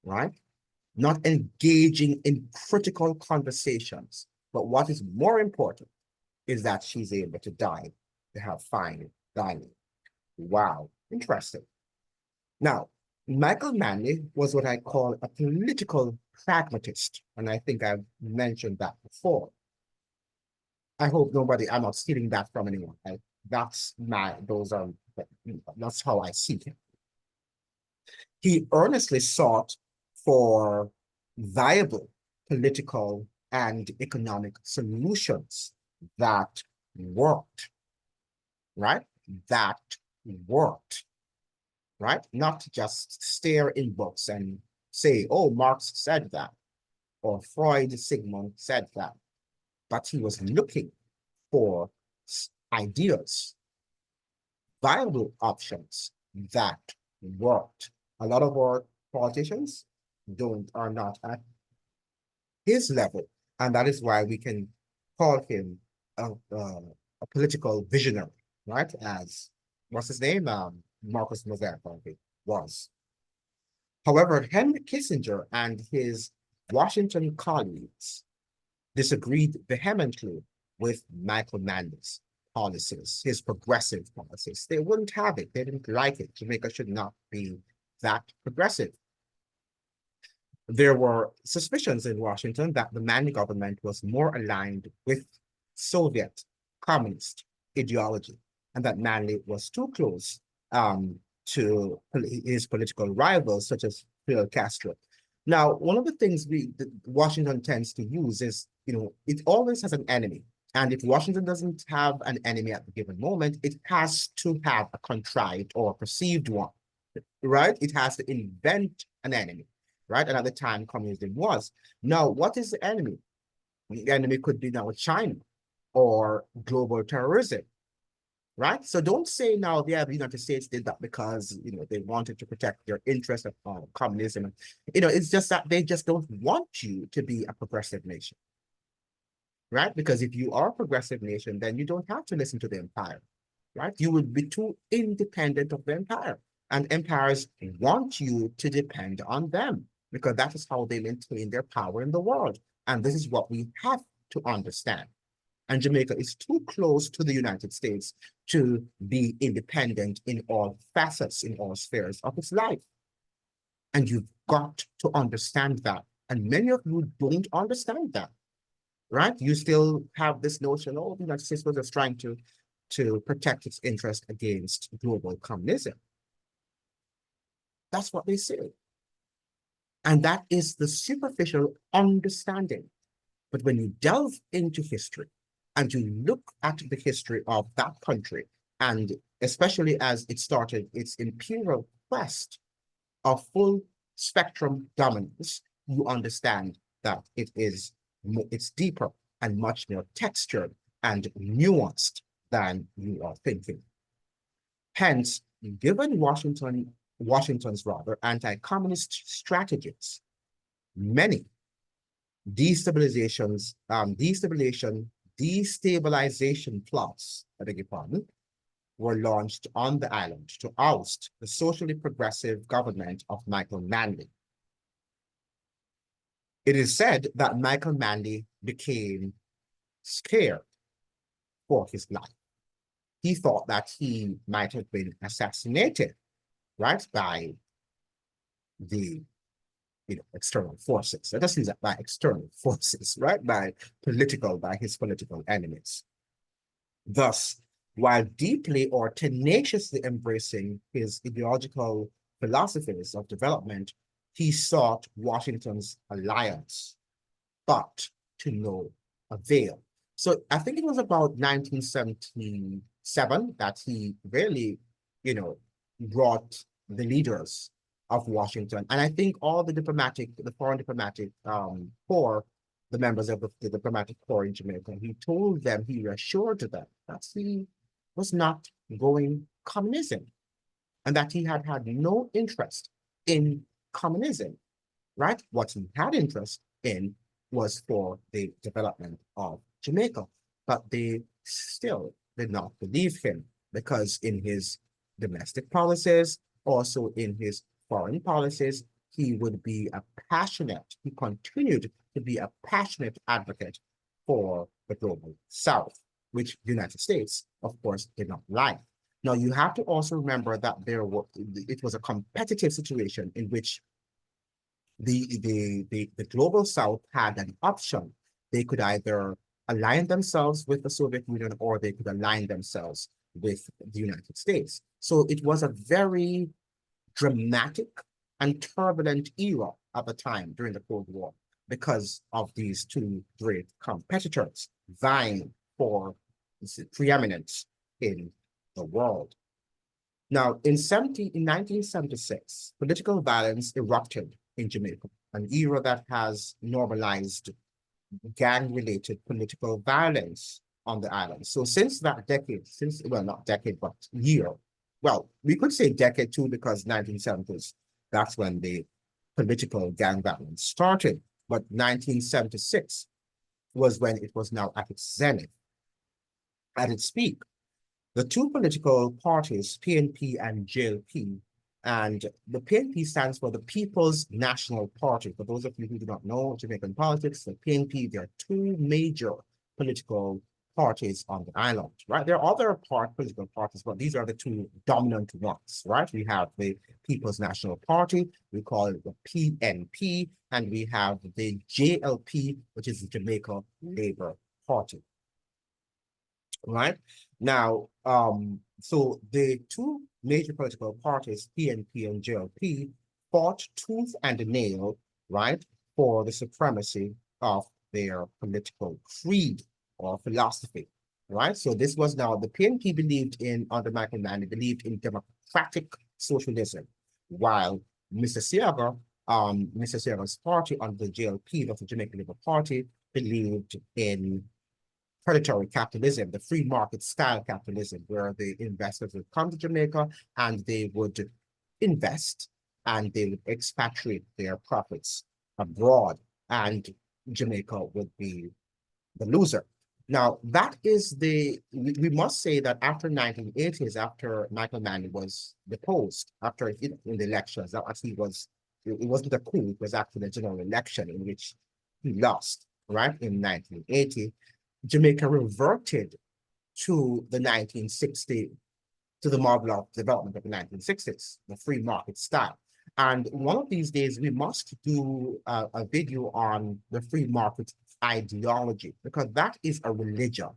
right? Not engaging in critical conversations. But what is more important is that she's able to dine, to have fine dining. Wow, interesting. Now, Michael Manley was what I call a political pragmatist, and I think I've mentioned that before. I hope I'm not stealing that from anyone. That's how I see him. He earnestly sought for viable political and economic solutions that worked, right? That worked, right? Not just stare in books and say, oh, Marx said that, or Freud, Sigmund said that. But he was looking for ideas, viable options that worked. A lot of our politicians are not at his level, and that is why we can call him a political visionary, right? As what's his name? Marcus Mozart probably was. However, Henry Kissinger and his Washington colleagues disagreed vehemently with Michael Manley's policies, his progressive policies. They wouldn't have it. They didn't like it. Jamaica should not be that progressive. There were suspicions in Washington that the Manley government was more aligned with Soviet communist ideology, and that Manley was too close to his political rivals, such as Fidel Castro. Now, one of the things Washington tends to use is, it always has an enemy. And if Washington doesn't have an enemy at the given moment, it has to have a contrived or perceived one, right? It has to invent an enemy, right? And at the time, communism was. Now, what is the enemy? The enemy could be now China or global terrorism, right? So don't say now, the United States did that because, they wanted to protect their interest of communism. It's just that they just don't want you to be a progressive nation, right? Because if you are a progressive nation, then you don't have to listen to the empire, right? You would be too independent of the empire. And empires want you to depend on them because that is how they maintain their power in the world. And this is what we have to understand. And Jamaica is too close to the United States to be independent in all facets, in all spheres of its life. And you've got to understand that. And many of you don't understand that, right? You still have this notion, oh, the United States was just trying to protect its interest against global communism. That's what they say. And that is the superficial understanding. But when you delve into history and you look at the history of that country, and especially as it started its imperial quest of full spectrum dominance, you understand that it's deeper and much more textured and nuanced than you are thinking. Hence, given Washington's rather anti-communist strategies, many destabilization plots, I beg your pardon, were launched on the island to oust the socially progressive government of Michael Manley. It is said that Michael Manley became scared for his life. He thought that he might have been assassinated, right, by the external forces. Let us use that by external forces, right, by his political enemies. Thus, while deeply or tenaciously embracing his ideological philosophies of development, he sought Washington's alliance, but to no avail. So I think it was about 1977 that he really, brought the leaders of Washington. And I think all the foreign diplomatic corps, the members of the diplomatic corps in Jamaica, he reassured them that he was not going communism and that he had no interest in communism, right? What he had interest in was for the development of Jamaica, but they still did not believe him because in his domestic policies, also in his foreign policies, he continued to be a passionate advocate for the global South, which the United States, of course, did not like. Now, you have to also remember that it was a competitive situation in which the global South had an option. They could either align themselves with the Soviet Union or they could align themselves with the United States. So it was a very dramatic and turbulent era at the time during the Cold War because of these two great competitors vying for preeminence in the world. Now, in 1976, political violence erupted in Jamaica, an era that has normalized gang-related political violence on the island. So since that decade, well, not decade, but year, well, we could say decade too, because 1970s, that's when the political gang violence started. But 1976 was when it was now at its zenith, at its peak. The two political parties, PNP and JLP, and the PNP stands for the People's National Party. For those of you who do not know Jamaican politics, the PNP, there are two major political parties on the island, right? There are other political parties, but these are the two dominant ones, right? We have the People's National Party, we call it the PNP, and we have the JLP, which is the Jamaica Labour Party. Right now, so the two major political parties, PNP and JLP, fought tooth and nail, right, for the supremacy of their political creed or philosophy, right? So this was now the PNP under Michael Manley, believed in democratic socialism, while Mr. Seaga's party under the JLP, the Jamaican Labour Party, believed in predatory capitalism, the free market style capitalism, where the investors would come to Jamaica and they would invest and they would expatriate their profits abroad, and Jamaica would be the loser. Now, that is we must say that after 1980s, after Michael Manley was deposed, after in the elections, that actually it wasn't a coup, it was actually a general election in which he lost, right, in 1980, Jamaica reverted to the 1960, to the model of development of the 1960s, the free market style. And one of these days, we must do a video on the free market ideology, because that is a religion,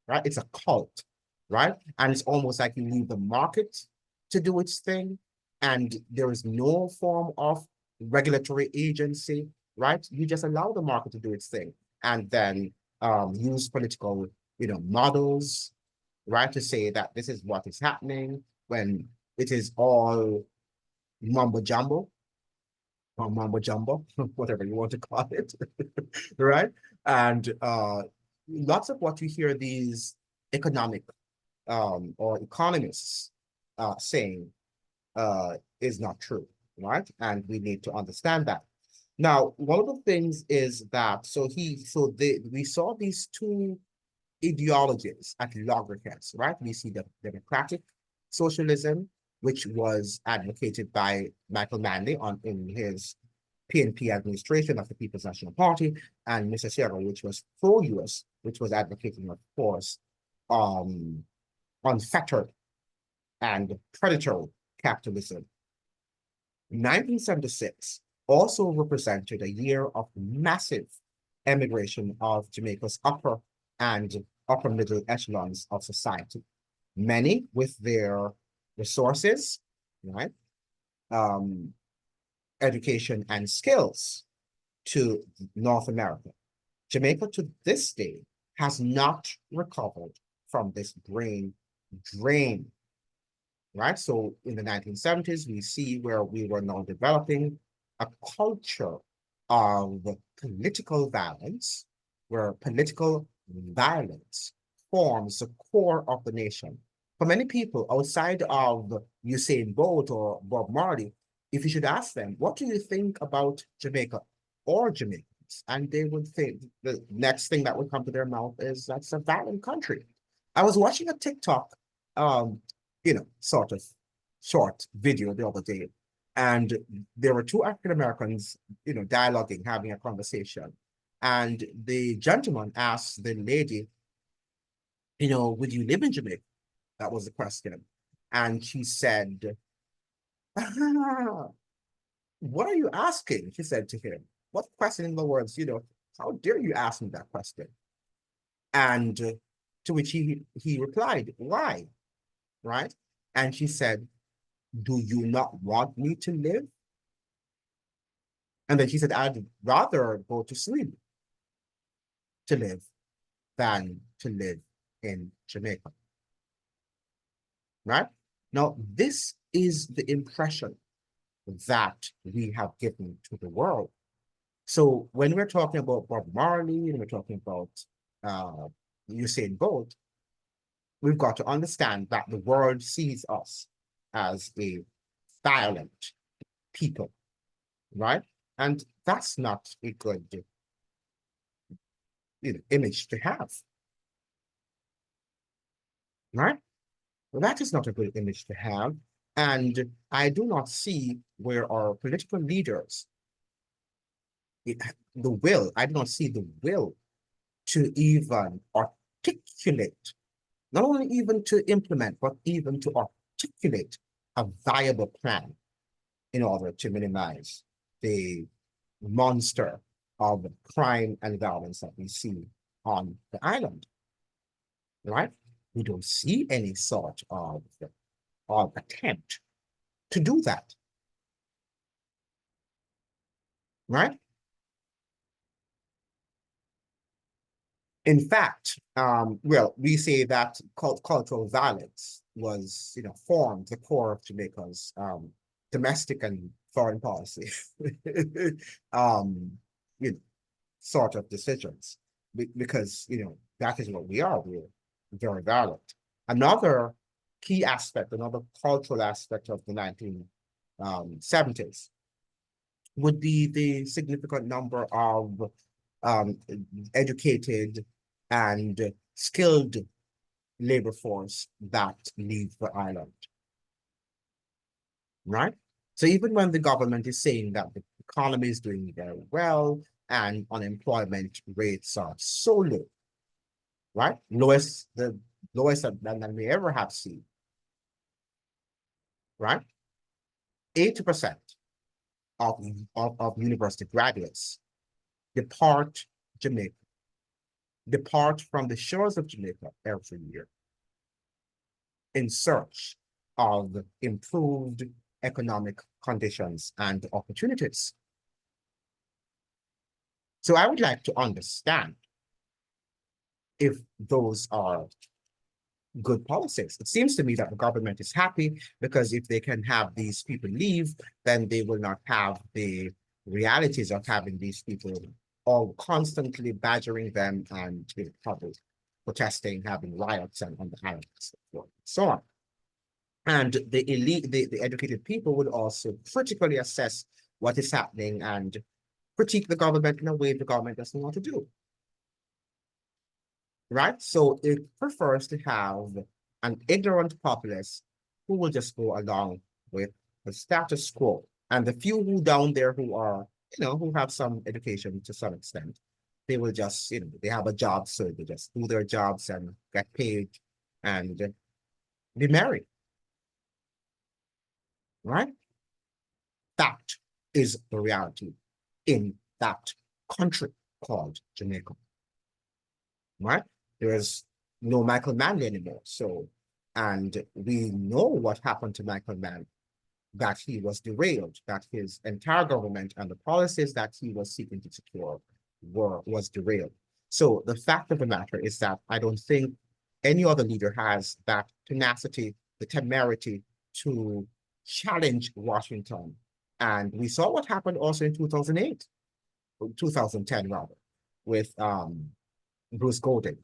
right? It's a cult, right? And it's almost like you leave the market to do its thing, and there is no form of regulatory agency, right? You just allow the market to do its thing, and then use political, models, right, to say that this is what is happening when it is all mumbo jumbo or mumbo jumbo, whatever you want to call it, right? And lots of what you hear these economic or economists saying is not true, right? And we need to understand that. Now, one of the things is that we saw these two ideologies at loggerheads, right? We see the democratic socialism, which was advocated by Michael Manley in his PNP administration of the People's National Party, and Mississauga, which was pro-US, which was advocating, of course, unfettered and predatory capitalism. 1976 also represented a year of massive emigration of Jamaica's and upper middle echelons of society. Many with their resources, right, education and skills to North America. Jamaica to this day has not recovered from this brain drain, right? So in the 1970s, we see where we were now developing a culture of political violence, where political violence forms the core of the nation. For many people outside of Usain Bolt or Bob Marley, if you should ask them, what do you think about Jamaica or Jamaicans? And they would think the next thing that would come to their mouth is that's a violent country. I was watching a TikTok, sort of short video the other day, and there were two African Americans, dialoguing, having a conversation. And the gentleman asked the lady, would you live in Jamaica? That was the question. And she said, what are you asking? She said to him, what question in the words, how dare you ask me that question? And to which he replied, why? Right? And she said, do you not want me to live? And then she said, I'd rather go to Sweden to live than to live in Jamaica. Right? Now, this is the impression that we have given to the world. So when we're talking about Bob Marley and we're talking about Usain Bolt, we've got to understand that the world sees us as a violent people, right? And that's not a good image to have, right? Well, that is not a good image to have. And I do not see where our political leaders, I do not see the will to even articulate, not only even to implement, but even to articulate a viable plan in order to minimize the monster of crime and violence that we see on the island, right? We don't see any sort of attempt to do that, right? In fact, well, we say that cultural violence was, formed the core of Jamaica's domestic and foreign policy, um, you know, sort of decisions, because, that is what we are. We're very violent. Another key aspect, another cultural aspect of the 1970s would be the significant number of educated and skilled labor force that leave the island, right? So even when the government is saying that the economy is doing very well and unemployment rates are so low, right? The lowest than we ever have seen, right? 80% of university graduates depart Jamaica, depart from the shores of Jamaica every year in search of improved economic conditions and opportunities. So I would like to understand if those are good policies. It seems to me that the government is happy because if they can have these people leave, then they will not have the realities of having these people all constantly badgering them and probably protesting, having riots and on the island and so on. And the elite, the educated people would also critically assess what is happening and critique the government in a way the government doesn't want to do. Right? So it prefers to have an ignorant populace who will just go along with the status quo. And the few who down there who are, who have some education to some extent, they will just, they have a job, so they just do their jobs and get paid and be married. Right? That is the reality in that country called Jamaica. Right? There is no Michael Manley anymore. So, and we know what happened to Michael Manley, that he was derailed, that his entire government and the policies that he was seeking to secure was derailed. So the fact of the matter is that I don't think any other leader has that tenacity, the temerity to challenge Washington. And we saw what happened also in 2008, 2010 rather, with Bruce Golding.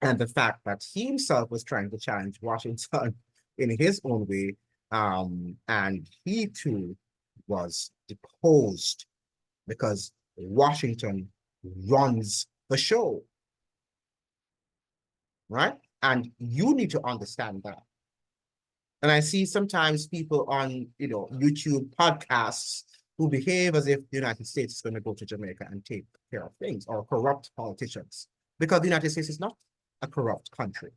And the fact that he himself was trying to challenge Washington in his own way, and he too was deposed because Washington runs the show, right? And you need to understand that. And I see sometimes people on, YouTube podcasts who behave as if the United States is going to go to Jamaica and take care of things, or corrupt politicians, because the United States is not a corrupt country.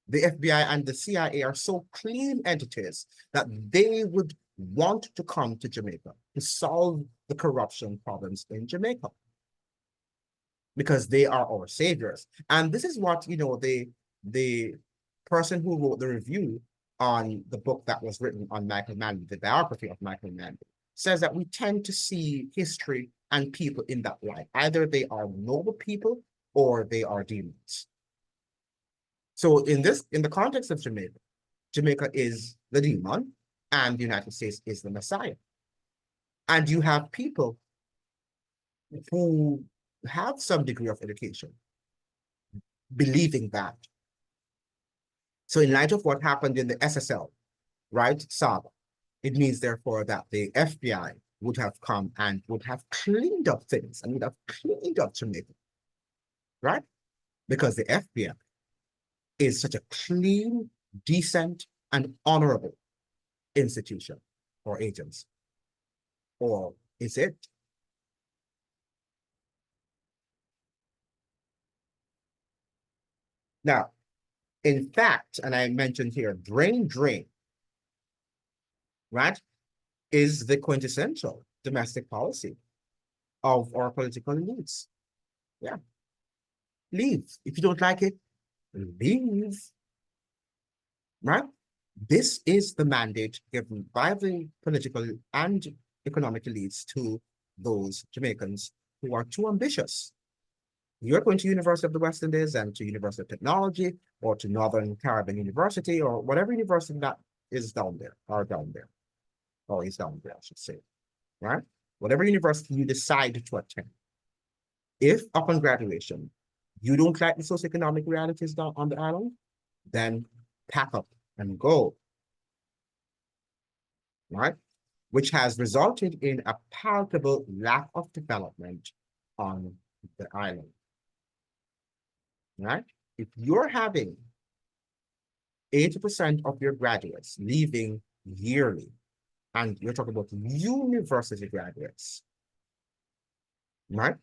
The FBI and the CIA are so clean entities that they would want to come to Jamaica to solve the corruption problems in Jamaica, because they are our saviors. And this is what, the person who wrote the review on the book that was written on Michael Manley, the biography of Michael Manley, says that we tend to see history and people in that light. Either they are noble people or they are demons. So in the context of Jamaica, Jamaica is the demon and the United States is the Messiah. And you have people who have some degree of education believing that. So in light of what happened in the SSL, right, saga, it means therefore that the FBI would have come and would have cleaned up things and would have cleaned up Jamaica, right? Because the FBI is such a clean, decent, and honorable institution or agency. Or is it? Now, in fact, and I mentioned here, drain, right, is the quintessential domestic policy of our political elites. Yeah, leave. If you don't like it, leave, right? This is the mandate given by the political and economic elites to those Jamaicans who are too ambitious. You're going to University of the West Indies and to University of Technology or to Northern Caribbean University or whatever university that is down there, or is down there, I should say, right? Whatever university you decide to attend, if upon graduation, you don't like the socioeconomic realities down on the island, then pack up and go, right? Which has resulted in a palpable lack of development on the island. right? If you're having 80% of your graduates leaving yearly, and you're talking about university graduates, right?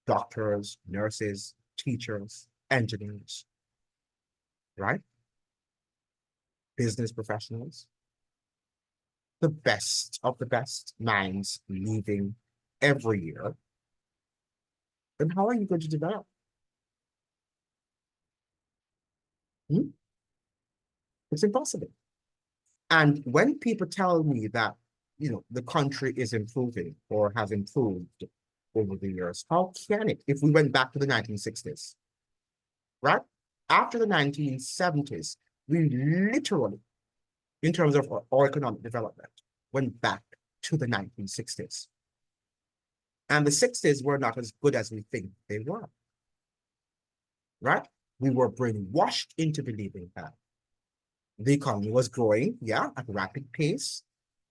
Doctors, nurses, teachers, engineers, right? Business professionals, the best of the best minds leaving every year, then how are you going to develop? Hmm? It's impossible. And when people tell me that, the country is improving or has improved over the years, how can it? If we went back to the 1960s, right? After the 1970s, we literally, in terms of our economic development, went back to the 1960s. And the 60s were not as good as we think they were, right? We were brainwashed into believing that the economy was growing, yeah, at a rapid pace,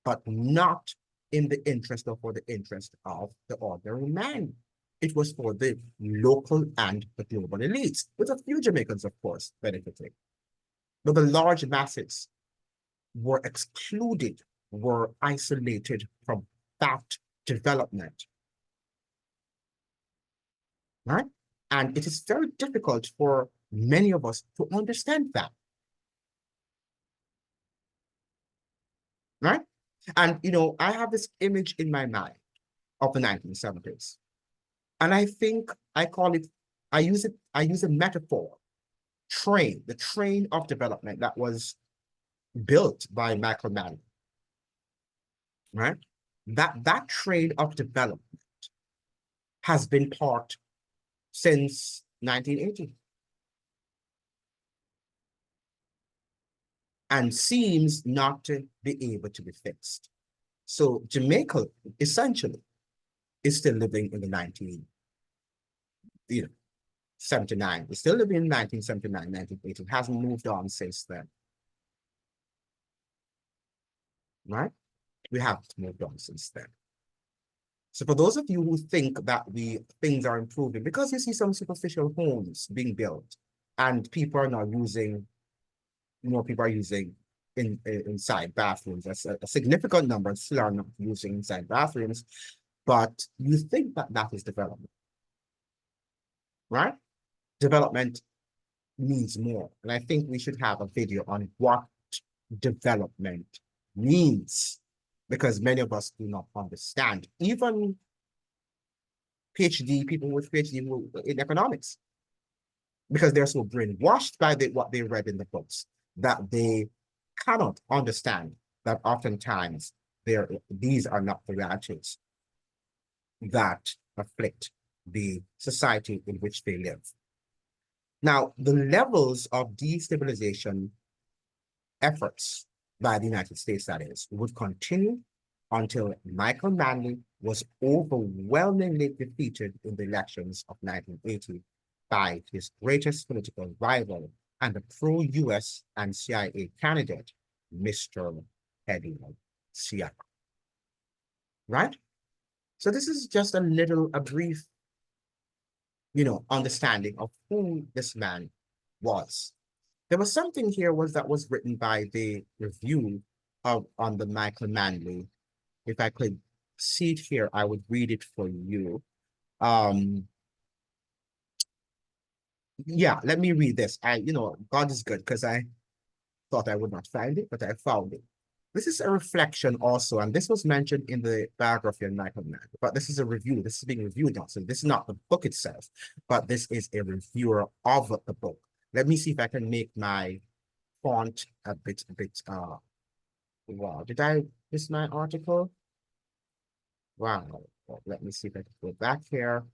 but not in the interest or for the interest of the ordinary man. It was for the local and the global elites, with a few Jamaicans, of course, benefiting. But the large masses were excluded, were isolated from that development, right? And it is very difficult for many of us to understand that, right? And, I have this image in my mind of the 1970s. And I think I call it, I use a metaphor, the train of development that was built by Michael Manley, right? That train of development has been parked since 1980 and seems not to be able to be fixed. So Jamaica essentially is still living in the 79. We're still living in 1979, 1980. It hasn't moved on since then, right? We haven't moved on since then. So for those of you who think that things are improving, because you see some superficial homes being built and people are not using, more people are using inside bathrooms. That's a significant number still are not using inside bathrooms, but you think that that is development, right? Development means more. And I think we should have a video on what development means, because many of us do not understand. Even people with PhD in economics, because they're so brainwashed by what they read in the books that they cannot understand that oftentimes these are not the realities that afflict the society in which they live. Now, the levels of destabilization efforts by the United States, that is, would continue until Michael Manley was overwhelmingly defeated in the elections of 1980 by his greatest political rival and the pro-US and CIA candidate, Mr. Eddie Seattle. Right? So this is just a brief, understanding of who this man was. There was something here that was written by the review on the Michael Manley. If I could see it here, I would read it for you. Yeah, let me read this. God is good, because I thought I would not find it, but I found it. This is a reflection also, and this was mentioned in the biography of Michael Mann, but this is a review. This is being reviewed now. So this is not the book itself, but this is a reviewer of the book. Let me see if I can make my font a bit, wow. Did I miss my article? Wow. Well, let me see if I can go back here.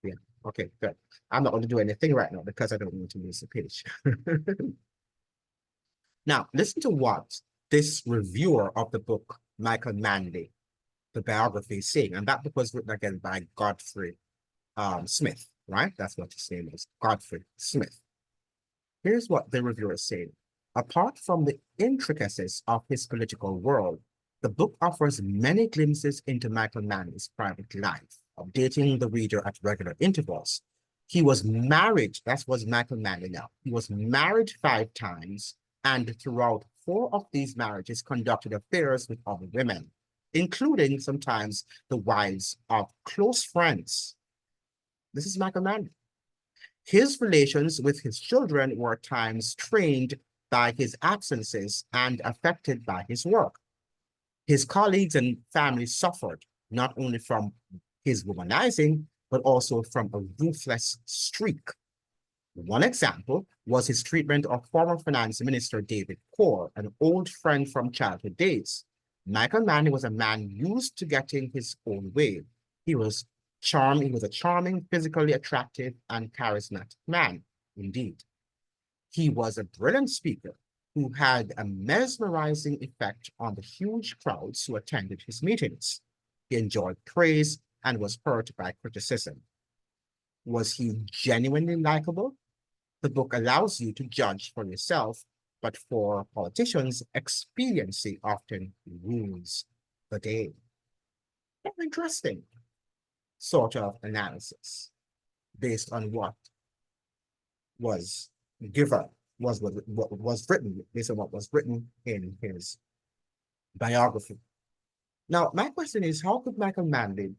Yeah, okay, good. I'm not going to do anything right now because I don't want to lose the page. Now, listen to what this reviewer of the book, Michael Manley, the biography, is saying. And that book was written again by Godfrey Smith, right? That's what his name is, Godfrey Smith. Here's what the reviewer is saying. Apart from the intricacies of his political world, the book offers many glimpses into Michael Manley's private life, updating the reader at regular intervals. He was married, that was Michael Manley now. He was married 5 times, and throughout 4 of these marriages conducted affairs with other women, including sometimes the wives of close friends. This is Michael Manley. His relations with his children were at times strained by his absences and affected by his work. His colleagues and family suffered not only from his womanizing, but also from a ruthless streak. One example was his treatment of former Finance Minister David Corr, an old friend from childhood days. Michael Manley was a man used to getting his own way. He was a charming, physically attractive, and charismatic man, indeed. He was a brilliant speaker who had a mesmerizing effect on the huge crowds who attended his meetings. He enjoyed praise and was hurt by criticism. Was he genuinely likable? The book allows you to judge for yourself, but for politicians, expediency often rules the day. Very interesting sort of analysis based on what was given, what was written, based on what was written in his biography. Now, my question is, how could Michael Manley,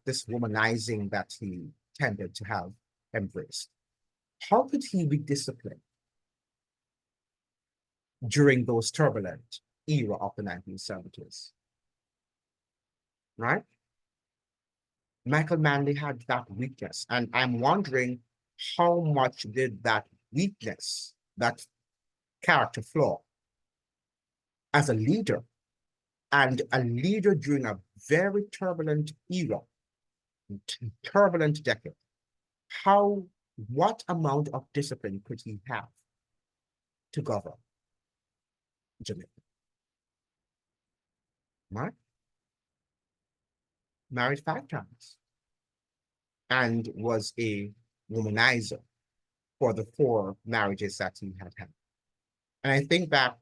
this womanizing that he tended to have embraced, how could he be disciplined during those turbulent era of the 1970s, right? Michael Manley had that weakness, and I'm wondering how much did that weakness, that character flaw, as a leader, and a leader during a very turbulent era, turbulent decade, what amount of discipline could he have to govern Jamaica? Right? Married 5 times and was a womanizer for the 4 marriages that he had had. And I think that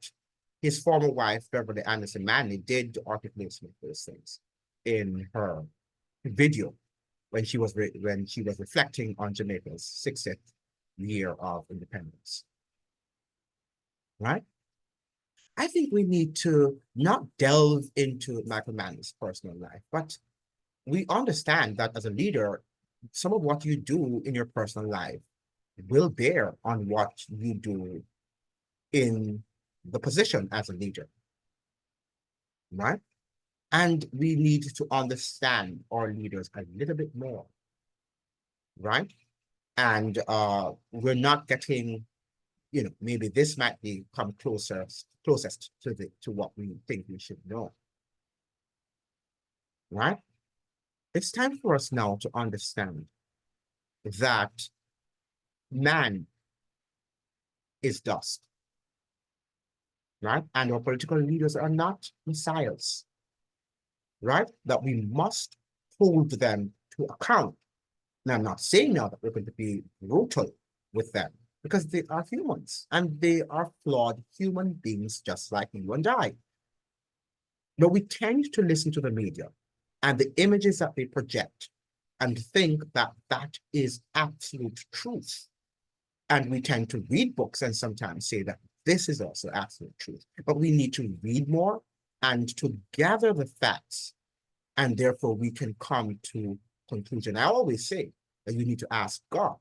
his former wife, Beverly Anderson Manley, did articulate some of those things in her video when she was reflecting on Jamaica's 60th year of independence. Right? I think we need to not delve into Michael Manley's personal life, but we understand that as a leader, some of what you do in your personal life will bear on what you do in the position as a leader, right? And we need to understand our leaders a little bit more, right? And we're not getting, maybe this might come closest to what we think we should know, right? It's time for us now to understand that man is dust, right? And our political leaders are not messiahs, right? That we must hold them to account. Now, I'm not saying now that we're going to be brutal with them, because they are humans and they are flawed human beings just like you and I. But we tend to listen to the media and the images that they project and think that that is absolute truth. And we tend to read books and sometimes say that this is also absolute truth. But we need to read more and to gather the facts, and therefore we can come to conclusion. I always say that you need to ask God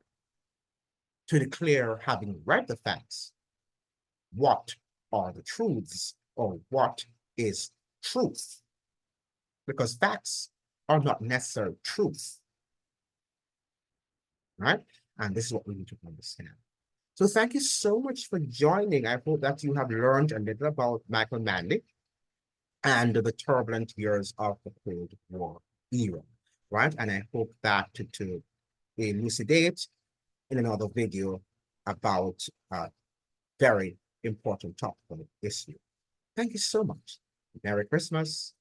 to declare, having read the facts, what are the truths, or what is truth? Because facts are not necessarily truth, right? And this is what we need to understand. So thank you so much for joining. I hope that you have learned a little about Michael Manley and the turbulent years of the Cold War era, right? And I hope that to elucidate in another video about a very important topical issue. Thank you so much. Merry Christmas.